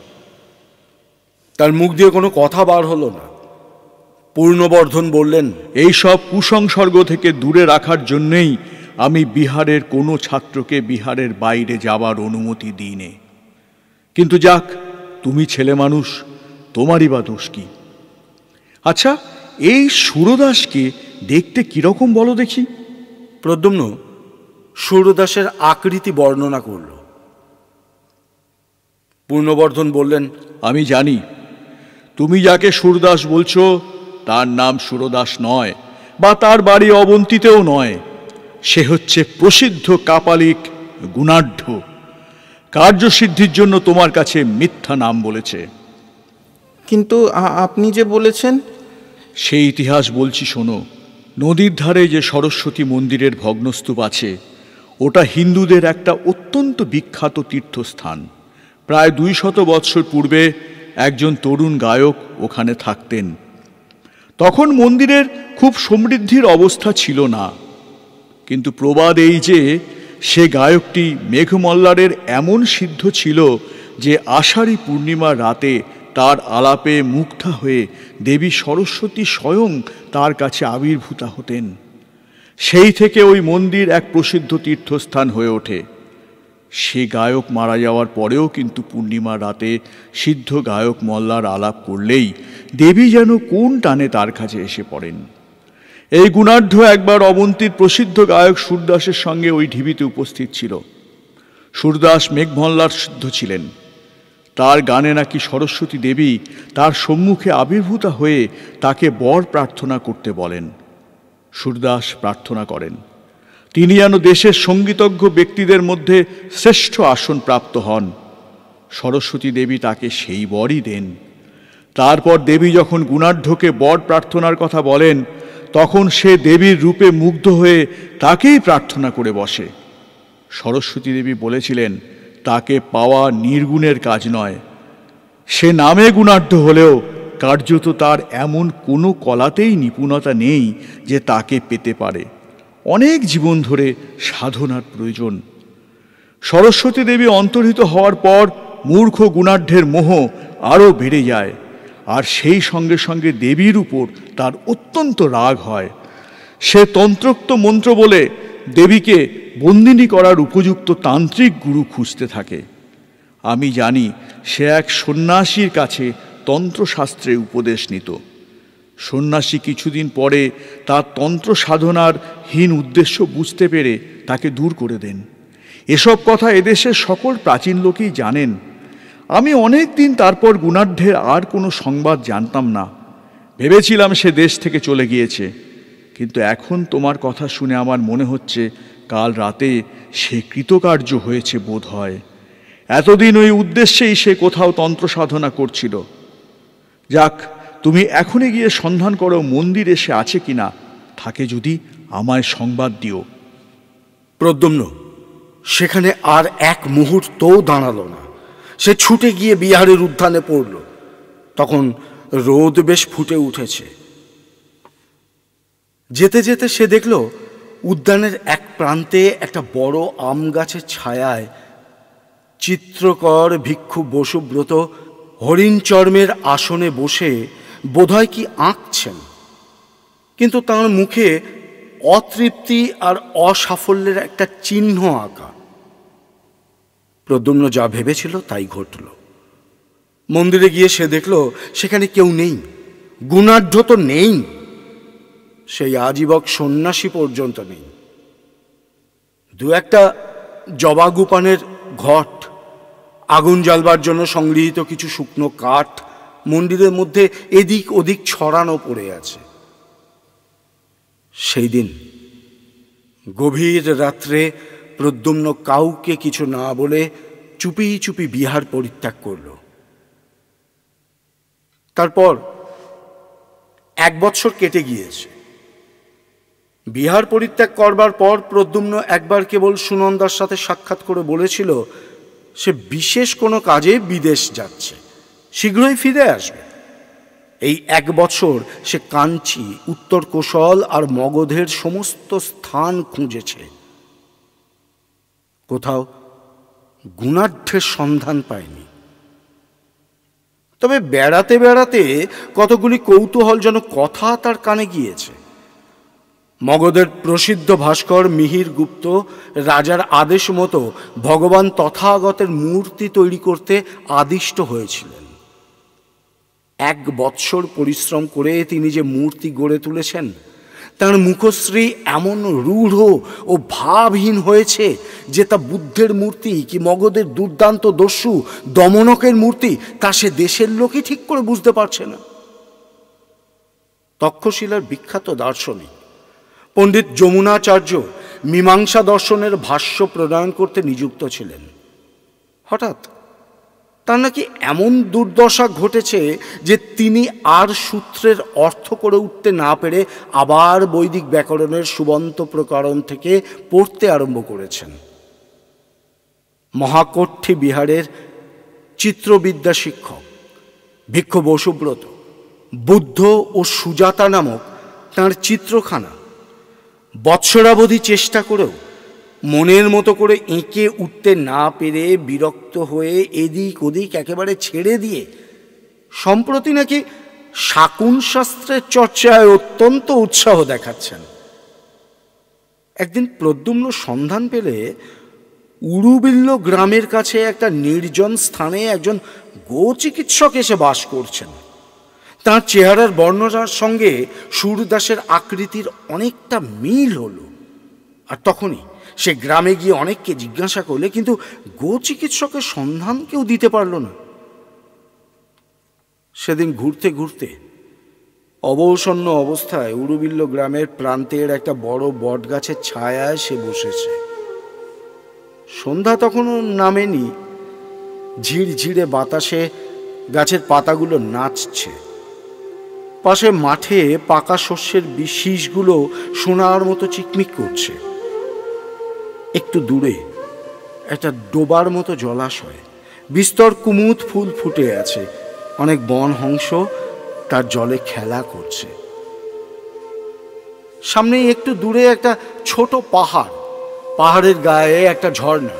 তার মুখ দিয়ে কোনো কথা বার হলো না। পূর্ণবর্ধন বললেন, এই সব কুসংসর্গ থেকে দূরে রাখার জন্যেই আমি বিহারের কোনো ছাত্রকে বিহারের বাইরে যাবার অনুমতি দিইনি। কিন্তু যাক, তুমি ছেলে মানুষ, তোমারই বা দোষ কি? আচ্ছা, এই সুরদাসকে দেখতে কিরকম বলো দেখি? প্রদ্যুম্ন সুরদাসের আকৃতি বর্ণনা করল। পূর্ণবর্ধন বললেন, আমি জানি তুমি যাকে সুরদাস বলছো তার নাম সুরদাস নয়, বা তার বাড়ি অবন্তীতেও নয়। সে হচ্ছে প্রসিদ্ধ কাপালিক গুণাঢ্য। কার্যসিদ্ধির জন্য তোমার কাছে মিথ্যা নাম বলেছে। কিন্তু আপনি যে বলেছেন। সেই ইতিহাস বলছি, শোনো। নদীর ধারে যে সরস্বতী মন্দিরের ভগ্নস্তূপ আছে, ওটা হিন্দুদের একটা অত্যন্ত বিখ্যাত তীর্থস্থান। প্রায় 200 বৎসর পূর্বে একজন তরুণ গায়ক ওখানে থাকতেন। তখন মন্দিরের খুব সমৃদ্ধির অবস্থা ছিল না, কিন্তু প্রবাদ এই যে সে গায়কটি মেঘমল্লারের এমন সিদ্ধ ছিল যে আষাঢ়ী পূর্ণিমার রাতে তার আলাপে মুগ্ধা হয়ে দেবী সরস্বতী স্বয়ং তার কাছে আবির্ভূতা হতেন। সেই থেকে ওই মন্দির এক প্রসিদ্ধ তীর্থস্থান হয়ে ওঠে। সে গায়ক মারা যাওয়ার পরেও কিন্তু পূর্ণিমার রাতে সিদ্ধ গায়ক মল্লার আলাপ করলেই দেবী যেন কোন টানে তার কাছে এসে পড়েন। এই গুণাঢ্য একবার অবন্তীর প্রসিদ্ধ গায়ক সুরদাসের সঙ্গে ওই ঢিবিতে উপস্থিত ছিল। সুরদাস মেঘমল্লার সিদ্ধ ছিলেন। তার গানে নাকি সরস্বতী দেবী তার সম্মুখে আবির্ভূতা হয়ে তাকে বর প্রার্থনা করতে বলেন। সুরদাস প্রার্থনা করেন তিনি যেন দেশের সঙ্গীতজ্ঞ ব্যক্তিদের মধ্যে শ্রেষ্ঠ আসন প্রাপ্ত হন। সরস্বতী দেবী তাকে সেই বরই দেন। তারপর দেবী যখন গুণাঢ্যকে বর প্রার্থনার কথা বলেন, তখন সে দেবীর রূপে মুগ্ধ হয়ে তাকেই প্রার্থনা করে বসে। সরস্বতী দেবী বলেছিলেন তাকে পাওয়া নির্গুণের কাজ নয়। সে নামে গুণাঢ্য হলেও কার্যত তার এমন কোনো কলাতেই নিপুণতা নেই যে তাকে পেতে পারে। অনেক জীবন ধরে সাধনার প্রয়োজন। সরস্বতী দেবী অন্তর্হিত হওয়ার পর মূর্খ গুণাঢ্যের মোহ আরও বেড়ে যায়, আর সেই সঙ্গে সঙ্গে দেবীর উপর তার অত্যন্ত রাগ হয়। সে তন্ত্রোক্ত মন্ত্র বলে দেবীকে বন্দিনী করার উপযুক্ত তান্ত্রিক গুরু খুঁজতে থাকে। আমি জানি সে এক সন্ন্যাসীর কাছে তন্ত্রশাস্ত্রে উপদেশ নিত। সন্ন্যাসী কিছুদিন পরে তার তন্ত্র সাধনার হীন উদ্দেশ্য বুঝতে পেরে তাকে দূর করে দেন। এসব কথা এদেশের সকল প্রাচীন লোকই জানেন। আমি অনেক দিন তারপর গুণাঢ্যের আর কোনো সংবাদ জানতাম না। ভেবেছিলাম সে দেশ থেকে চলে গিয়েছে, কিন্তু এখন তোমার কথা শুনে আমার মনে হচ্ছে কাল রাতে সে কৃতকার্য হয়েছে বোধ হয়। এতদিন ওই উদ্দেশ্যেই সে কোথাও তন্ত্র সাধনা করছিল। যাক, তুমি এখনই গিয়ে সন্ধান করো মন্দিরে সে আছে কিনা, থাকে যদি আমায় সংবাদ দিও। প্রদ্যুম্ন সেখানে আর এক মুহূর্তও দাঁড়ালো না। সে ছুটে গিয়ে বিহারের উদ্যানে পড়ল। তখন রোদ বেশ ফুটে উঠেছে। যেতে যেতে সে দেখল উদ্যানের এক প্রান্তে একটা বড় আম গাছের ছায়ায় চিত্রকর ভিক্ষু বসুব্রত হরিণ চর্মের আসনে বসে বোধহয় কি আঁকছেন, কিন্তু তাঁর মুখে অতৃপ্তি আর অসাফল্যের একটা চিহ্ন আঁকা। প্রদ্যুম্ন যা ভেবেছিল তাই ঘটল। মন্দিরে গিয়ে সে দেখল সেখানে কেউ নেই। গুণাঢ্য তো নেই, সেই আজীবক সন্ন্যাসী পর্যন্ত নেই। দু একটা জবাগুপানের ঘট, আগুন জ্বালবার জন্য সংগৃহীত কিছু শুকনো কাঠ মন্দিরের মধ্যে এদিক ওদিক ছড়ানো পড়ে আছে। সেই দিন গভীর রাত্রে প্রদ্যুম্ন কাউকে কিছু না বলে চুপি চুপি বিহার পরিত্যাগ করল। তারপর 1 বৎসর কেটে গিয়েছে। বিহার পরিত্যাগ করবার পর প্রদ্যুম্ন একবার কেবল সুনন্দার সাথে সাক্ষাৎ করে বলেছিল সে বিশেষ কোনো কাজে বিদেশ যাচ্ছে, শীঘ্রই ফিরে আসবে। এই 1 বছর সে কাঞ্চি, উত্তর কোশল আর মগধের সমস্ত স্থান খুঁজেছে, কোথাও গুণাঢ্যের সন্ধান পায়নি। তবে বেড়াতে বেড়াতে কতগুলি কৌতূহলজনক কথা তার কানে গিয়েছে। মগধের প্রসিদ্ধ ভাস্কর মিহির গুপ্ত রাজার আদেশ মতো ভগবান তথাগতের মূর্তি তৈরি করতে আদিষ্ট হয়েছিলেন। 1 বৎসর পরিশ্রম করে তিনি যে মূর্তি গড়ে তুলেছেন, তার মুখশ্রী এমন রূঢ় ও ভাবহীন হয়েছে যে তা বুদ্ধের মূর্তি কি মগধের দুর্দান্ত দস্যু দমনকের মূর্তি তা সে দেশের লোকই ঠিক করে বুঝতে পারছে না। তক্ষশিলার বিখ্যাত দার্শনিক পণ্ডিত যমুনাচার্য মীমাংসা দর্শনের ভাষ্য প্রণয়ন করতে নিযুক্ত ছিলেন। হঠাৎ তার নাকি এমন দুর্দশা ঘটেছে যে তিনি আর সূত্রের অর্থ করে উঠতে না পেরে আবার বৈদিক ব্যাকরণের সুবন্ত প্রকরণ থেকে পড়তে আরম্ভ করেছেন। মহাকোঠী বিহারের চিত্রবিদ্যা শিক্ষক ভিক্ষ বসুব্রত বুদ্ধ ও সুজাতা নামক তাঁর চিত্রখানা বৎসরাবধি চেষ্টা করেও মনের মতো করে এঁকে উঠতে না পেরে বিরক্ত হয়ে এদিক ওদিক একেবারে ছেড়ে দিয়ে সম্প্রতি নাকি শাকুন শাস্ত্রের চর্চায় অত্যন্ত উৎসাহ দেখাচ্ছেন। একদিন প্রদ্যুম্ন সন্ধান পেলে উরুবিল্ল গ্রামের কাছে একটা নির্জন স্থানে একজন গো চিকিৎসক এসে বাস করছেন। তাঁর চেহারার বর্ণনার সঙ্গে সুরদাসের আকৃতির অনেকটা মিল হলো। আর তখনই সে গ্রামে গিয়ে অনেককে জিজ্ঞাসা করলে, কিন্তু গো চিকিৎসকের সন্ধান কেউ দিতে পারল না। সেদিন ঘুরতে ঘুরতে অবসন্ন অবস্থায় উরুবিল্ল গ্রামের প্রান্তের একটা বড় বট গাছের ছায়ায় সে বসেছে। সন্ধ্যা তখনও নামেনি। ঝিরঝিরে বাতাসে গাছের পাতাগুলো নাচছে। পাশে মাঠে পাকা শস্যের শীষগুলো সোনার মতো চিকমিক করছে। একটু দূরে একটা ডোবার মতো জলাশয়, বিস্তর কুমুদ ফুল ফুটে আছে। অনেক বন হংস তার জলে খেলা করছে। সামনেই একটু দূরে একটা ছোট পাহাড়, পাহাড়ের গায়ে একটা ঝর্ণা।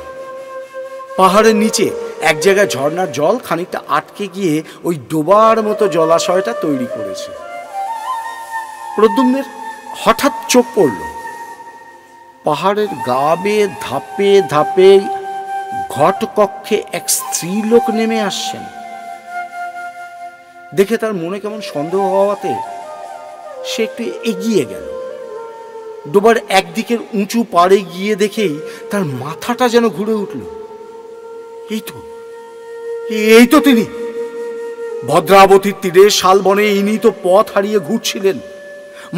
পাহাড়ের নিচে এক জায়গায় ঝর্ণার জল খানিকটা আটকে গিয়ে ওই ডোবার মতো জলাশয়টা তৈরি করেছে। প্রদ্যুম্নের হঠাৎ চোখ পড়ল, পাহাড়ের গা বেয়ে ধাপে ধাপে ঘট কক্ষে এক স্ত্রীলোক নেমে আসছেন। দেখে তার মনে কেমন সন্দেহ হওয়াতে সে একটু এগিয়ে গেল। ডোবার একদিকের উঁচু পাড়ে গিয়ে দেখেই তার মাথাটা যেন ঘুরে উঠল। এই তো তিনি, ভদ্রাবতীর তীরে শালবনে ইনি তো পথ হারিয়ে ঘুরছিলেন।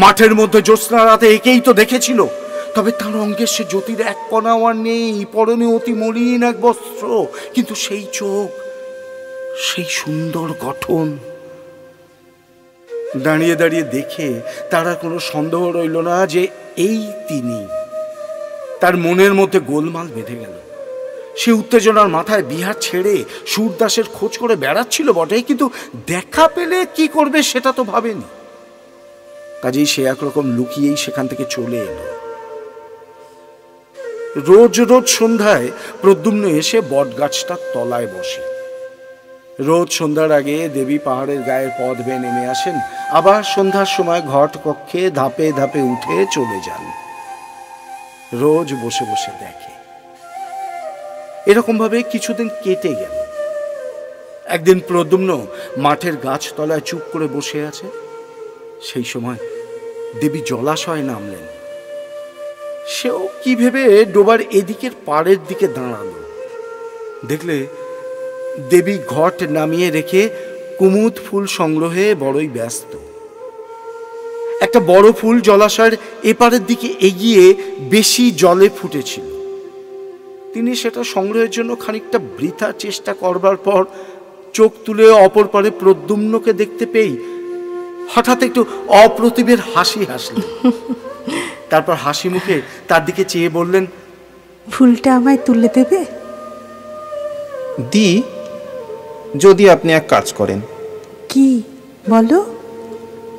মাঠের মধ্যে জ্যোৎস্না রাতে একেই তো দেখেছিল। তবে তার অঙ্গের সে জ্যোতির এক কণাও আর নেই, পরনে অতি মলিন এক বস্ত্র, কিন্তু সেই চোখ, সেই সুন্দর গঠন। দাঁড়িয়ে দাঁড়িয়ে দেখে তার আর কোনো সন্দেহ রইল না যে এই তিনি। তার মনের মধ্যে গোলমাল বেঁধে গেল। সে উত্তেজনার মাথায় বিহার ছেড়ে সুরদাসের খোঁজ করে বেড়াচ্ছিল বটে, কিন্তু দেখা পেলে কি করবে সেটা তো ভাবেনি। কাজেই সে একরকম লুকিয়েই সেখান থেকে চলে এলো। রোজ রোজ সন্ধ্যায় প্রদ্যুম্ন এসে বট গাছটার তলায় বসে। রোজ সন্ধ্যার আগে দেবী পাহাড়ের গায়ের পথ বেয়ে নেমে আসেন, আবার সন্ধ্যার সময় ঘট কক্ষে ধাপে ধাপে উঠে চলে যান। রোজ বসে বসে দেখে। এরকম ভাবে কিছুদিন কেটে গেল। একদিন প্রদ্যুম্ন মাঠের গাছতলায় চুপ করে বসে আছে। সেই সময় দেবী জলাশয়ে নামলেন। সেও কি ভেবে ডোবার এদিকের পাড়ের দিকে দাঁড়ালো। দেখলে দেবী ঘট নামিয়ে রেখে কুমুদ ফুল সংগ্রহে বড়ই ব্যস্ত। একটা বড় ফুল জলাশয়ের এপারের দিকে এগিয়ে বেশি জলে ফুটেছিল। তিনি সেটা সংগ্রহের জন্য খানিকটা বৃথা চেষ্টা করবার পর চোখ তুলে অপর পারে প্রদ্যুম্নকে দেখতে পেয়ে হঠাৎ একটু অপ্রতিভের হাসি হাসলেন। তারপর হাসি মুখে তার দিকে চেয়ে বললেন, ফুলটা আমায় তুলে দেবে? দি, যদি আপনি এক কাজ করেন। কি বলো?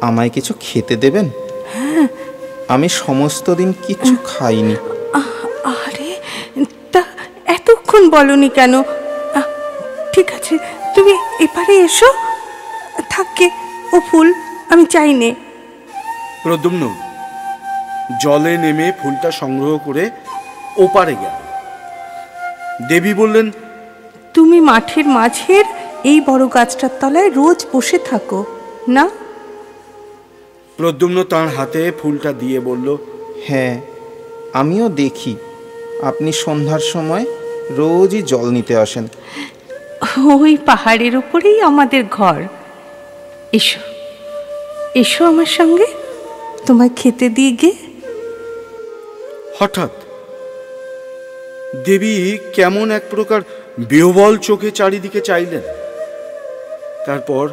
আমায় কিছু খেতে দেবেন? হ্যাঁ। আমি সমস্ত দিন কিছু খাইনি। আরে, তা এতক্ষণ বলনি কেন? ঠিক আছে, তুমি এপারে এসো। থাকে ও ফুল আমি চাই নে। প্রদ্যুম্ন জলে নেমে ফুলটা সংগ্রহ করে ওপারে গেল। দেবী বললেন, তুমি মাঠের মাঝের এই বড় গাছটার তলায় রোজ বসে থাকো না? প্রদ্যুম্ন তাঁর হাতে ফুলটা দিয়ে বলল, হ্যাঁ, আমিও দেখি আপনি সন্ধ্যার সময় রোজই জল নিতে আসেন। ওই পাহাড়ের উপরেই আমাদের ঘর। এসো এসো আমার সঙ্গে, তোমায় খেতে দিয়ে গে। হঠাৎ দেবী কেমন এক প্রকার বিহ্বল চোখে চারিদিকে চাইলেন। তারপর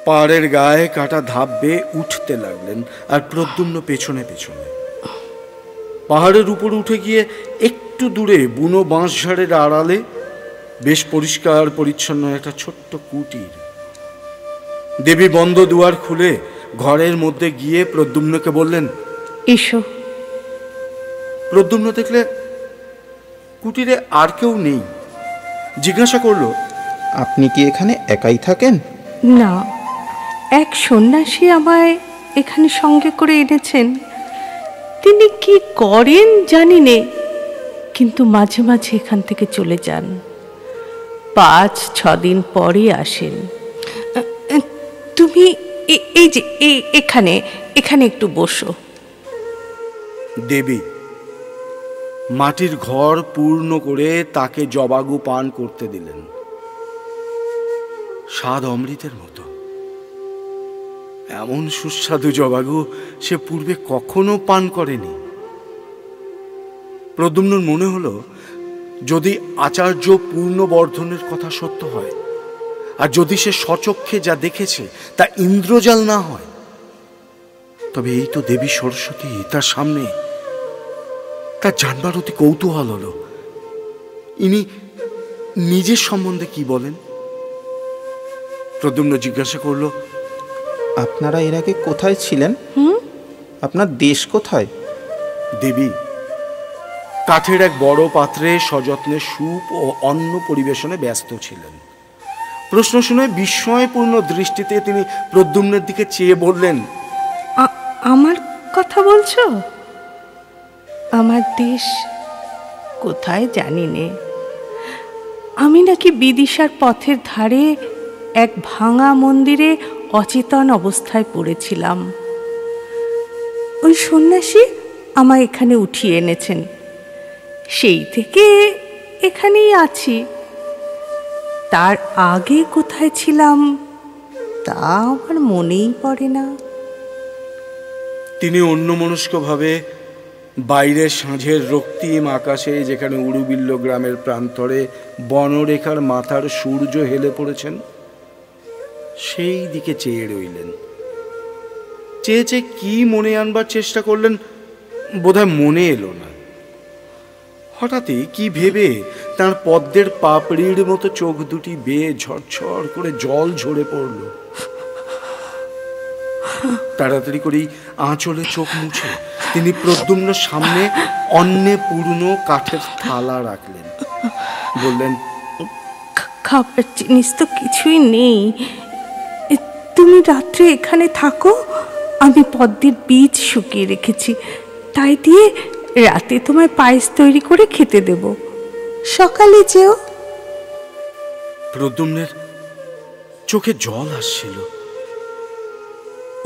পাহাড়ের গায়ে কাটা ধাপ বেয়ে উঠতে লাগলেন, আর প্রদ্যুম্ন পেছনে পেছনে। পাহাড়ের উপর উঠে গিয়ে একটু দূরে বুনো বাঁশঝাড়ের আড়ালে বেশ পরিষ্কার পরিচ্ছন্ন একটা ছোট্ট কুটির। দেবী বন্ধ দুয়ার খুলে ঘরের মধ্যে গিয়ে প্রদ্যুম্নকে বললেন, এসো। প্রদ্যুম্ন দেখলে কুটিরে আর কেউ নেই। জিজ্ঞাসা করলো, আপনি কি এখানে একাই থাকেন? না, এক সন্ন্যাসী আমায় এখানে সঙ্গে করে এনেছেন। তিনি কি করেন জানি নে, কিন্তু মাঝে মাঝে এখান থেকে চলে যান। 5-6 দিন পরে আসেন। তুমি এই যে এখানে এখানে একটু বসো। দেবী মাটির ঘর পূর্ণ করে তাকে জবাগু পান করতে দিলেন। স্বাদ অমৃতের মতো। এমন সুস্বাদু জবাগু সে পূর্বে কখনো পান করেনি। প্রদ্যুম্নর মনে হলো, যদি আচার্য পূর্ণবর্ধনের কথা সত্য হয়, আর যদি সে স্বচক্ষে যা দেখেছে তা ইন্দ্রজাল না হয়, তবে এই তো দেবী সরস্বতী তার সামনে। তার জানবার অতি কৌতূহল হলো, ইনি নিজের সম্বন্ধে কি বলেন। প্রদ্যুম্ন জিজ্ঞাসা করল, আপনারা এর আগে কোথায় ছিলেন? আপনার দেশ কোথায়? দেবী কাঠের এক বড় পাত্রে সযত্নে স্যুপ ও অন্ন পরিবেশনে ব্যস্ত ছিলেন। প্রশ্ন শুনে বিস্ময়পূর্ণ দৃষ্টিতে তিনি প্রদ্যুম্নের দিকে চেয়ে বললেন, আমার কথা বলছো? আমার দেশ কোথায় জানি নে। আমি নাকি বিদিশার পথের ধারে এক ভাঙা মন্দিরে অচেতন অবস্থায় পড়েছিলাম। ওই সন্ন্যাসী আমায় এখানে উঠিয়ে এনেছেন। সেই থেকে এখানেই আছি। তার আগে কোথায় ছিলাম তা আমার মনেই পড়ে না। তিনি অন্যমনস্কভাবে বাইরে সাঁঝের রক্তিম আকাশে, যেখানে উড়ুবিল্ল গ্রামের প্রান্তরে বনরেখার মাথার সূর্য হেলে পড়েছেন, সেই দিকে চেয়ে রইলেন। চেয়ে চেয়ে কি মনে আনবার চেষ্টা করলেন, বোধহয় মনে এলো না। হঠাৎই কি ভেবে তার পদ্মের পাপড়ির মতো চোখ দুটি বেয়ে ঝরঝর করে জল ঝরে পড়ল। তাড়াতাড়ি করেই আঁচলে চোখ মুছে তিনি প্রদ্যুম্নের সামনে অন্নে পূর্ণ কাঠের থালা রাখলেন। বললেন, খাবার জিনিস তো কিছুই নেই। তুমি রাত্রে এখানে থাকো। আমি পদ্মের বীজ শুকিয়ে রেখেছি, তাই দিয়ে রাতে তোমায় পায়েস তৈরি করে খেতে দেব। সকালে যেও। প্রদ্যুম্নের চোখে জল আসছিল।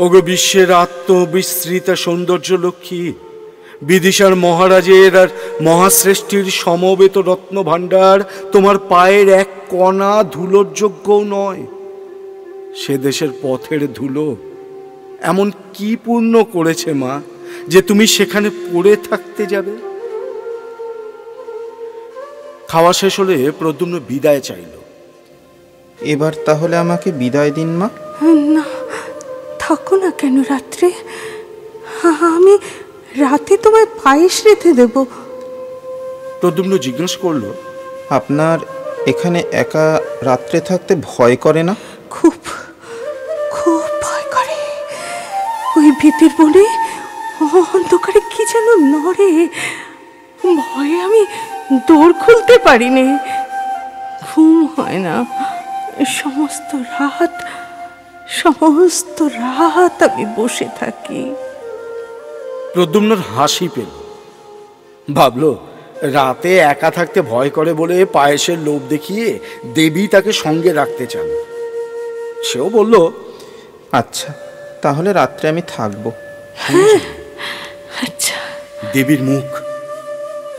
ওগো বিশ্বের আত্মবিস্মৃত সৌন্দর্য লক্ষ্মী, বিদিশার মহারাজের আর মহাশ্রেষ্ঠীর সমবেত রত্ন ভাণ্ডার তোমার পায়ের এক কণা ধুলোর যোগ্যও নয়। সে দেশের পথের ধুলো এমন কি পূর্ণ করেছে মা, যে তুমি সেখানে পড়ে থাকতে যাবে? খাওয়া শেষ হলে প্রদ্যুম্ন বিদায় চাইল। এবার তাহলে আমাকে বিদায় দিন মা। না, থাকো না কেন রাত্রে? আমি রাতে তোমায় পায়েস রেঁধে দেব। প্রদ্যুম্ন জিজ্ঞাসা করল, আপনার এখানে একা রাত্রে থাকতে ভয় করে না? খুব খুব ভয় করে। ওই ভীতির বনে অন্ধকারে কি যেন নড়ে। ভয়ে আমি দৌড় খুলতে পারিনি। ঘুম হয় না। সমস্ত রাত আমি বসে থাকি। প্রদ্যুম্নর হাসি পেল। ভাবল, রাতে একা থাকতে ভয় করে বলে পায়েসের লোভ দেখিয়ে দেবী তাকে সঙ্গে রাখতে চান। সেও বলল, আচ্ছা, তাহলে রাত্রে আমি থাকবো। আচ্ছা। দেবীর মুখ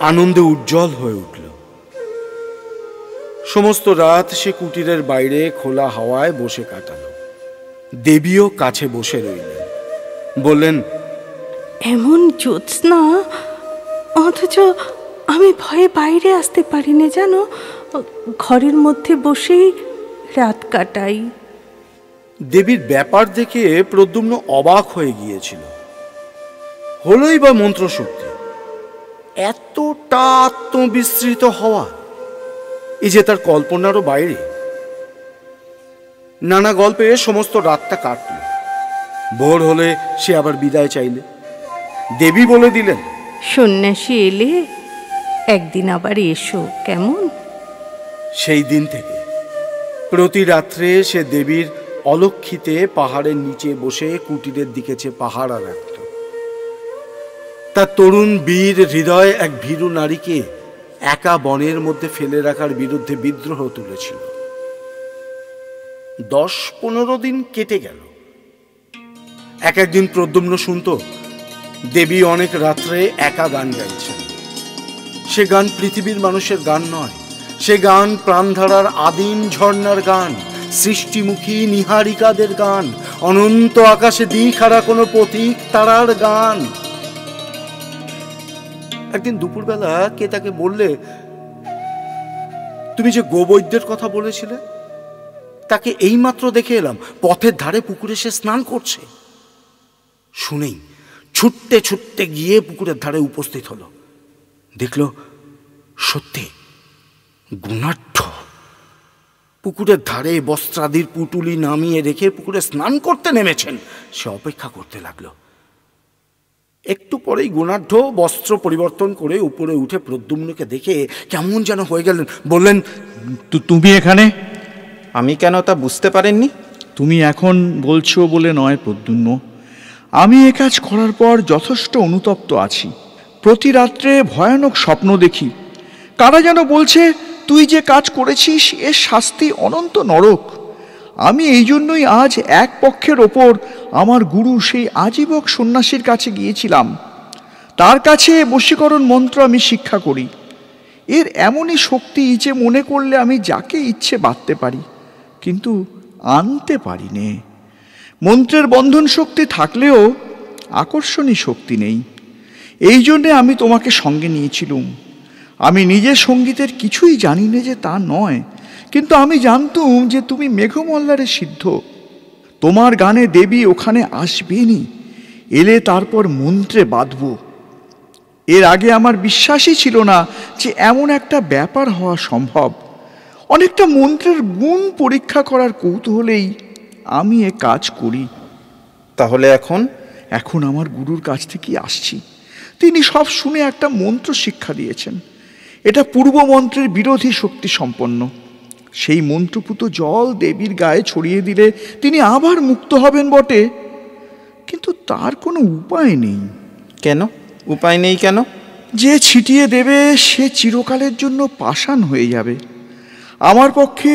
আনন্দে উজ্জ্বল হয়ে উঠল। সমস্ত রাত সে কুটিরের বাইরে খোলা হাওয়ায় বসে কাটালো। দেবীও কাছে বসে রইলেন। বললেন, এমন জ্যোৎস্না, অথচ আমি ভয়ে বাইরে আসতে পারিনি জানো। ঘরের মধ্যে বসেই রাত কাটাই। দেবীর ব্যাপার দেখে প্রদ্যুম্ন অবাক হয়ে গিয়েছিল। হলোই বা মন্ত্রশক্তি, এতটা আত্মবিস্মৃত হওয়া, এই যে তার কল্পনারও বাইরে। নানা গল্পে সমস্ত রাতটা কাটল। ভোর হলে সে আবার বিদায় চাইলে। দেবী বলে দিলেন, সন্ন্যাসী এলে একদিন আবার এসো, কেমন? সেই দিন থেকে প্রতি রাত্রে সে দেবীর অলক্ষিতে পাহাড়ের নিচে বসে কুটিরের দিকে চেয়ে পাহারা রাখত। তার তরুণ বীর হৃদয় এক ভীরু নারীকে একা বনের মধ্যে ফেলে রাখার বিরুদ্ধে বিদ্রোহ তুলেছিল। 10-15 দিন কেটে গেল। এক একদিন প্রদ্যুম্ন শুনত দেবী অনেক রাত্রে একা গান গাইছেন। সে গান পৃথিবীর মানুষের গান নয়, সে গান প্রাণধারার আদিম ঝর্ণার গান, সৃষ্টিমুখী নিহারিকাদের গান, অনন্ত আকাশে দিখারা কোনো পথিক তারার গান। একদিন দুপুরবেলা কে তাকে বললে, তুমি যে গোবৈদ্যের কথা বলেছিলে, তাকে এইমাত্র দেখে এলাম, পথের ধারে পুকুরে সে স্নান করছে। শুনেই ছুটতে ছুটতে গিয়ে পুকুরের ধারে উপস্থিত হলো। দেখল সত্যি গুণাঢ্য পুকুরের ধারে বস্ত্রাদির পুটুলি নামিয়ে রেখে পুকুরে স্নান করতে নেমেছেন। সে অপেক্ষা করতে লাগলো। একটু পরেই গুণাঢ্য বস্ত্র পরিবর্তন করে উপরে উঠে প্রদ্যুম্নকে দেখে কেমন যেন হয়ে গেলেন। বললেন, তুমি এখানে? আমি কেন তা বুঝতে পারেননি? তুমি এখন বলছো বলে নয় প্রদ্যুম্ন, আমি এ কাজ করার পর যথেষ্ট অনুতপ্ত আছি। প্রতি রাত্রে ভয়ানক স্বপ্ন দেখি। কারা যেন বলছে তুই যে কাজ করেছিস এর শাস্তি অনন্ত নরক। আমি এই জন্যই আজ এক পক্ষের ওপর আমার গুরু সেই আজীবক সন্ন্যাসীর কাছে গিয়েছিলাম। তার কাছে বশীকরণ মন্ত্র আমি শিক্ষা করি। এর এমনই শক্তি যে মনে করলে আমি যাকে ইচ্ছে বাঁধতে পারি, কিন্তু আনতে পারি নে। মন্ত্রের বন্ধন শক্তি থাকলেও আকর্ষণী শক্তি নেই। এই জন্যে আমি তোমাকে সঙ্গে নিয়েছিলুম। আমি নিজের সঙ্গীতের কিছুই জানি না যে তা নয়, কিন্তু আমি জানতুম যে তুমি মেঘমল্লারে সিদ্ধ। তোমার গানে দেবী ওখানে আসবেনি, এলে তারপর মন্ত্রে বাঁধব। এর আগে আমার বিশ্বাসই ছিল না যে এমন একটা ব্যাপার হওয়া সম্ভব। অনেকটা মন্ত্রের গুণ পরীক্ষা করার কৌতূহলেই আমি এ কাজ করি। তাহলে এখন আমার গুরুর কাছ থেকেই আসছি। তিনি সব শুনে একটা মন্ত্র শিক্ষা দিয়েছেন। এটা পূর্ব মন্ত্রের বিরোধী শক্তি সম্পন্ন। সেই মন্ত্রপুত জল দেবীর গায়ে ছড়িয়ে দিলে তিনি আবার মুক্ত হবেন বটে, কিন্তু তার কোনো উপায় নেই। কেন উপায় নেই? কেন? যে ছিটিয়ে দেবে সে চিরকালের জন্য পাষাণ হয়ে যাবে। আমার পক্ষে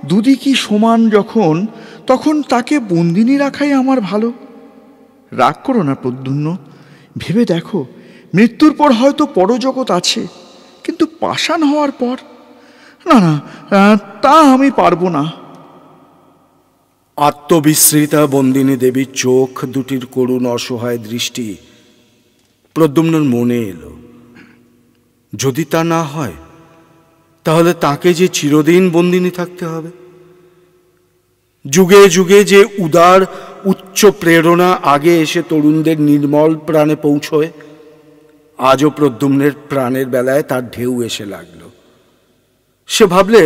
দুদিকই সমান যখন, তখন তাকে বন্দিনী রাখাই আমার ভালো। রাগ করো না প্রদ্যুম্ন, ভেবে দেখো, মৃত্যুর পর হয়তো পরজগৎ আছে, কিন্তু পাষাণ হওয়ার পর না না, তা আমি পারবো না। আত্মবিস্মৃতা বন্দিনী দেবীর চোখ দুটির করুণ অসহায় দৃষ্টি প্রদ্যুম্নের মনে এলো। যদি তা না হয়, তাহলে তাকে যে চিরদিন বন্দিনী থাকতে হবে। যুগে যুগে যে উদার উচ্চ প্রেরণা আগে এসে তরুণদের নির্মল প্রাণে পৌঁছয়, আজও প্রদ্যুম্নের প্রাণের বেলায় তার ঢেউ এসে লাগলো। সে ভাবলে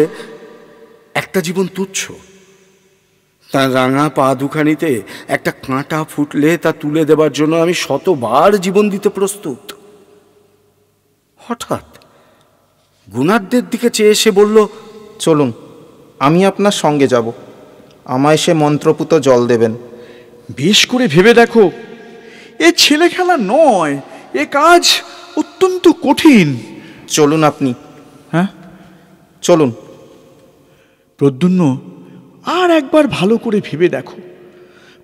একটা জীবন তুচ্ছ। তার রাঙা পা দুখানিতে একটা কাঁটা ফুটলে তা তুলে দেবার জন্য আমি শতবার জীবন দিতে প্রস্তুত। হঠাৎ গুণাঢ্যের দিকে চেয়ে এসে বলল, চলুন, আমি আপনার সঙ্গে যাব। আমায় সে মন্ত্রপুত জল দেবেন। বেশ করে ভেবে দেখো, এ ছেলে খেলা নয়, এ কাজ অত্যন্ত কঠিন। চলুন আপনি। হ্যাঁ, চলুন। প্রদ্যুম্ন, আর একবার ভালো করে ভেবে দেখো।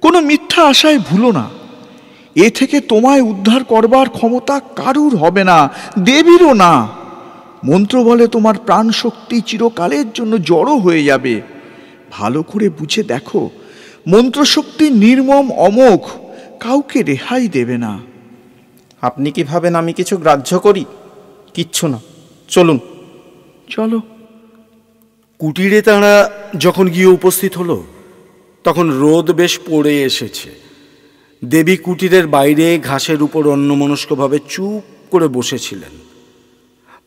কোনো মিথ্যা আশায় ভুলো না। এ থেকে তোমায় উদ্ধার করবার ক্ষমতা কারুর হবে না, দেবীরও না। মন্ত্র বলে তোমার প্রাণ শক্তি চিরকালের জন্য জড়ো হয়ে যাবে। ভালো করে বুঝে দেখো, মন্ত্রশক্তি নির্মম অমোঘ, কাউকে রেহাই দেবে না। আপনি কি ভাবেন আমি কিছু গ্রাহ্য করি? কিচ্ছু না, চলুন। চলো। কুটিরে তাঁরা যখন গিয়ে উপস্থিত হলো তখন রোদ বেশ পড়ে এসেছে। দেবী কুটিরের বাইরে ঘাসের উপর অন্যমনস্কভাবে চুপ করে বসেছিলেন।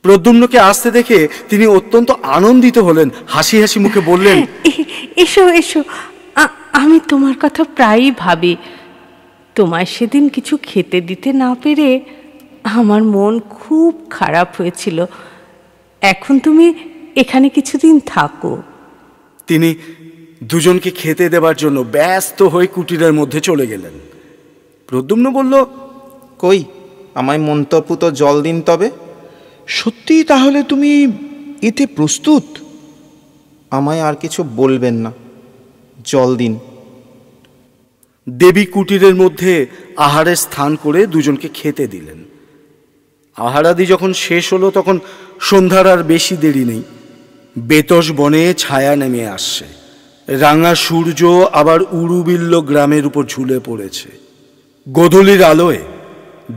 প্রদ্যুম্নকে আসতে দেখে তিনি অত্যন্ত আনন্দিত হলেন, হাসি হাসি মুখে বললেন, এসো এসো, আমি তোমার কথা প্রায়ই ভাবি। তোমায় সেদিন কিছু খেতে দিতে না পেরে আমার মন খুব খারাপ হয়েছিল। এখন তুমি এখানে কিছুদিন থাকো। তিনি দুজনকে খেতে দেবার জন্য ব্যস্ত হয়ে কুটিরের মধ্যে চলে গেলেন। প্রদ্যুম্ন বলল, কই আমায় মন্তপুত জল দিন তবে। সত্যি তাহলে তুমি এতে প্রস্তুত? আমায় আর কিছু বলবেন না, জল দিন। দেবী কুটিরের মধ্যে আহারের স্থান করে দুজনকে খেতে দিলেন। আহারাদি যখন শেষ হলো তখন সন্ধ্যার আর বেশি দেরি নেই। বেতস বনে ছায়া নেমে আসছে। রাঙা সূর্য আবার উরুবিল্ল গ্রামের উপর ঝুলে পড়েছে। গোধূলির আলোয়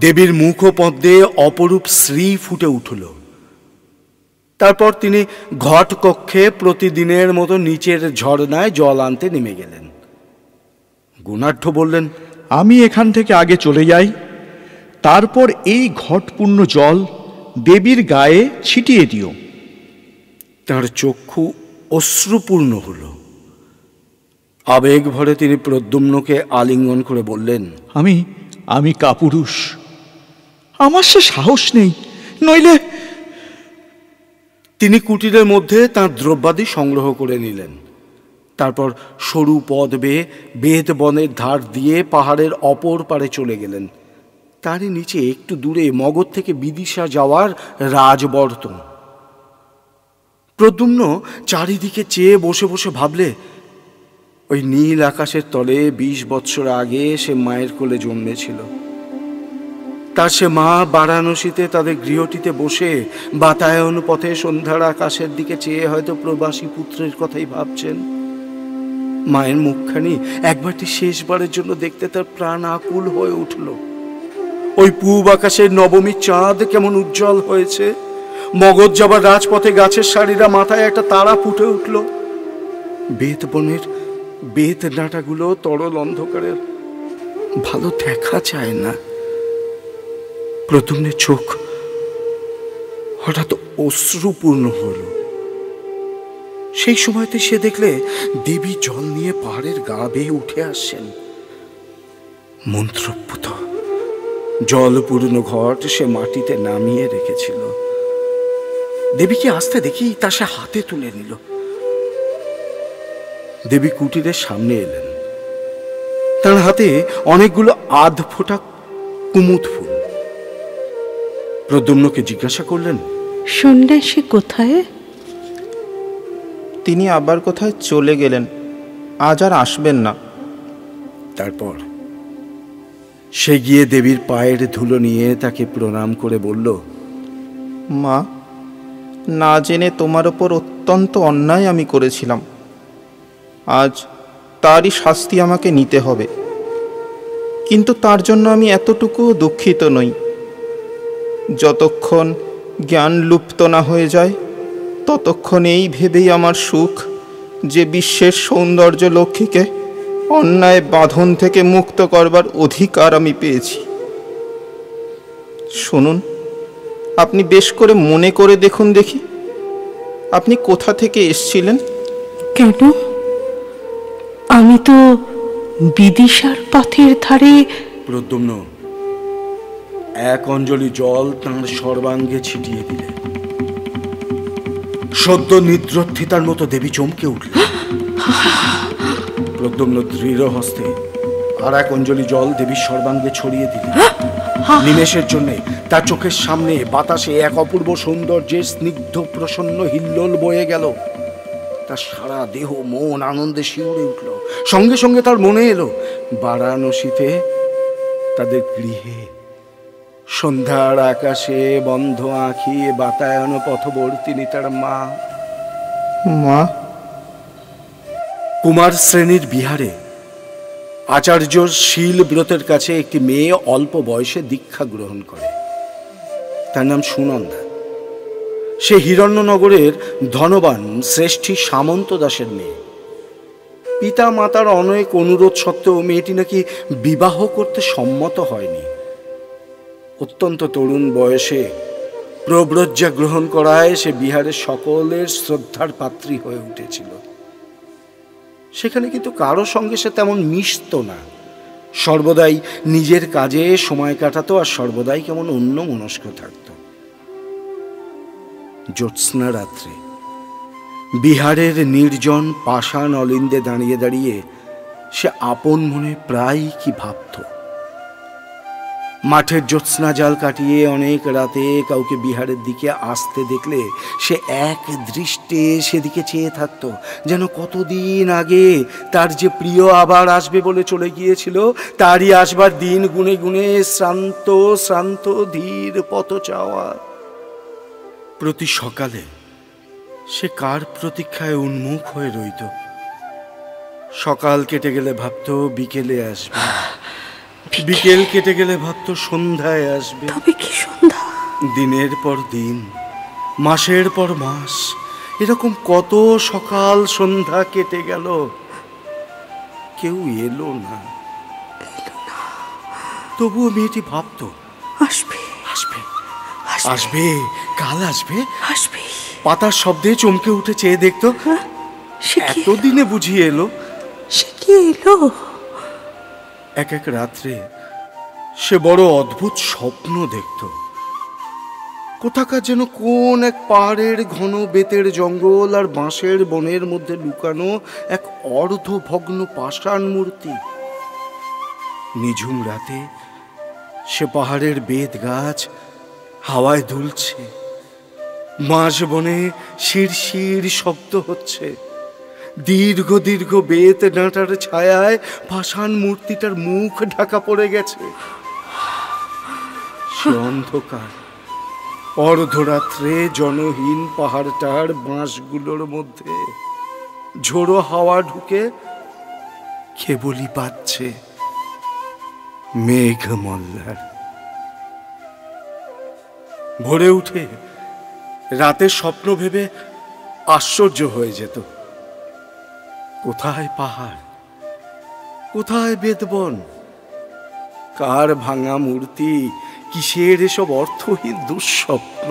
দেবীর মুখপদ্মে অপরূপ শ্রী ফুটে উঠল। তারপর তিনি ঘট কক্ষে প্রতিদিনের মতো নিচের ঝর্ণায় জল আনতে নেমে গেলেন। গুণাঢ্য বললেন, আমি এখান থেকে আগে চলে যাই, তারপর এই ঘটপূর্ণ জল দেবীর গায়ে ছিটিয়ে দিও। তাঁর চক্ষু অশ্রুপূর্ণ হল। আবেগ ভরে তিনি প্রদ্যুম্নকে আলিঙ্গন করে বললেন, আমি কাপুরুষ, আমার সে সাহস নেই, নইলে। তিনি কুটিরের মধ্যে তাঁর দ্রব্যাদি সংগ্রহ করে নিলেন। তারপর সরু পথ বেয়ে বেদ বনের ধার দিয়ে পাহাড়ের অপর পারে চলে গেলেন। তারই নিচে একটু দূরে মগধ থেকে বিদিশা যাওয়ার রাজবর্তন। প্রদ্যুম্ন চারিদিকে চেয়ে বসে বসে ভাবলে, ওই নীল আকাশের তলে 20 বৎসর আগে সে মায়ের কোলে জন্মেছিল। তার সে মা বারাণসীতে তাদের গৃহটিতে বসে বাতায়ন পথে সন্ধ্যার আকাশের দিকে চেয়ে হয়তো প্রবাসী পুত্রের কথাই ভাবছেন। মায়ের মুখখানি একবারটি শেষবারের জন্য দেখতে তার প্রাণ আকুল হয়ে উঠল। ওই পূব আকাশের নবমী চাঁদ কেমন উজ্জ্বল হয়েছে। মগধ যাবার রাজপথে গাছের সারিরা মাথায় একটা তারা ফুটে উঠল। বেত বনের বেত ডাঁটাগুলো তরল অন্ধকারে ভালো দেখা যায় না। প্রদ্যুম্নের চোখ হঠাৎ অশ্রুপূর্ণ হল। সেই সময়তে সে দেখলে দেবী জল নিয়ে পাহাড়ের গা বেয়ে উঠে আসছেন। মন্ত্রপুত জলপূর্ণ ঘট সে মাটিতে নামিয়ে রেখেছিল। দেবীকে আসতে দেখি তা সে হাতে তুলে নিল। দেবী কুটিরের সামনে এলেন। তার হাতে অনেকগুলো আধ ফোঁটা কুমুদ ফুল। প্রদ্যুম্নকে জিজ্ঞাসা করলেন, সন্ন্যাসী কোথায়? তিনি আবার কোথায় চলে গেলেন, আজ আর আসবেন না। তারপর সে গিয়ে দেবীর পায়ের ধুলো নিয়ে তাকে প্রণাম করে বলল, মা, না জেনে তোমার ওপর অত্যন্ত অন্যায় আমি করেছিলাম। আজ তারই শাস্তি আমাকে নিতে হবে, কিন্তু তার জন্য আমি এতটুকুও দুঃখিত নই। যতক্ষণ জ্ঞান লুপ্ত না হয়ে যায় ততক্ষণ এই ভেবেই আমার সুখ যে বিশ্বের সৌন্দর্য লক্ষ্মীকে অন্যায় বাঁধন থেকে মুক্ত করবার অধিকার আমি পেয়েছি। শুনুন, আপনি বেশ করে মনে করে দেখুন দেখি, আপনি কোথা থেকে এসেছিলেন? কেন? আমি তো বিদিশার পথের ধারে। প্রদ্যুম্ন এক অঞ্জলি জল তাঁর সর্বাঙ্গে ছিটিয়ে দিলে। সদ্য নিদ্রোত্থিতার মতো দেবী চমকে উঠল। প্রদ্যুম্ন দৃঢ় হস্তে আর এক অঞ্জলি জল দেবীর সর্বাঙ্গে ছড়িয়ে দিলেন। নিমেষের জন্য তার চোখের সামনে বাতাসে এক অপূর্ব সৌন্দর্যের স্নিগ্ধ প্রসন্ন হিল্লোল বয়ে গেল। তার সারা দেহ মন আনন্দে শিউরে উঠল। সঙ্গে সঙ্গে তার মনে এলো বারাণসীতে তাদের গৃহে সন্ধ্যার আকাশে বন্ধ আঁখি বাতায়ন পথবর্তিনী তার মা। কুমার শ্রেণীর বিহারে আচার্য শীলব্রতের কাছে একটি মেয়ে অল্প বয়সে দীক্ষা গ্রহণ করে। তার নাম সুনন্দা। সে হিরণ্যনগরের ধনবান শ্রেষ্ঠী সামন্ত দাসের মেয়ে। পিতা মাতার অনেক অনুরোধ সত্ত্বেও মেয়েটি নাকি বিবাহ করতে সম্মত হয়নি। অত্যন্ত তরুণ বয়সে প্রব্রজ্জা গ্রহণ করায় সে বিহারের সকলের শ্রদ্ধার পাত্রী হয়ে উঠেছিল। সেখানে কিন্তু কারো সঙ্গে সে তেমন মিশত না, সর্বদাই নিজের কাজে সময় কাটাতো আর সর্বদাই কেমন অন্য মনস্ক থাকত। জ্যোৎস্না রাত্রে বিহারের নির্জন পাষাণ অলিন্দে দাঁড়িয়ে দাঁড়িয়ে সে আপন মনে প্রায় কি ভাবত। মাঠের জ্যোৎস্না জাল কাটিয়ে অনেক রাতে কাউকে বিহারের দিকে আসতে দেখলে সে এক দৃষ্টে সেদিকে চেয়ে থাকত, যেন কতদিন আগে তার যে প্রিয় আবার আসবে বলে চলে গিয়েছিল, তারই আসবার দিন গুনে গুনে শ্রান্ত শ্রান্ত ধীর পথ চাওয়া। প্রতি সকালে সে কার প্রতীক্ষায় উন্মুখ হয়ে রইত। সকাল কেটে গেলে ভাবত বিকেলে আসবে, বিকেল কেটে গেলে ভাবত সন্ধ্যায় আসবে। তবে কি সন্ধ্যা! দিনের পর দিন, মাসের পর মাস, এরকম কত সকাল সন্ধ্যা কেটে গেল, কেউ এলো না। তবুও মেয়েটি ভাবত আসবে আসবে আসবে, কাল আসবে। আসবে। পাতার শব্দে চমকে উঠে চেয়ে দেখত, সে কি এতদিনে বুঝিয়ে এলো। সে কি এলো? এক এক রাত্রে সে বড় অদ্ভুত স্বপ্ন দেখত। কোথাকার যেন কোন এক পাহাড়ের ঘন বেতের জঙ্গল আর বাঁশের বনের মধ্যে লুকানো এক অর্ধভগ্ন পাষাণ মূর্তি। নিঝুম রাতে সে পাহাড়ের বেত গাছ হাওয়ায় দুলছে, মাঝ বনে শিরশির শব্দ হচ্ছে। দীর্ঘ দীর্ঘ বেত ডাঁটার ছায়ায় পাষাণ মূর্তিটার মুখ ঢাকা পড়ে গেছে। সে অন্ধকার অর্ধরাত্রে জনহীন পাহাড়টার বাঁশগুলোর মধ্যে ঝোড়ো হাওয়া ঢুকে কেবলই পাচ্ছে মেঘ মল্লার। ভোরে উঠে রাতের স্বপ্ন ভেবে আশ্চর্য হয়ে যেত। কোথায় পাহাড়, কোথায় বেদবন, কার ভাঙা মূর্তি, কিসের এসব অর্থহীন দুঃস্বপ্ন।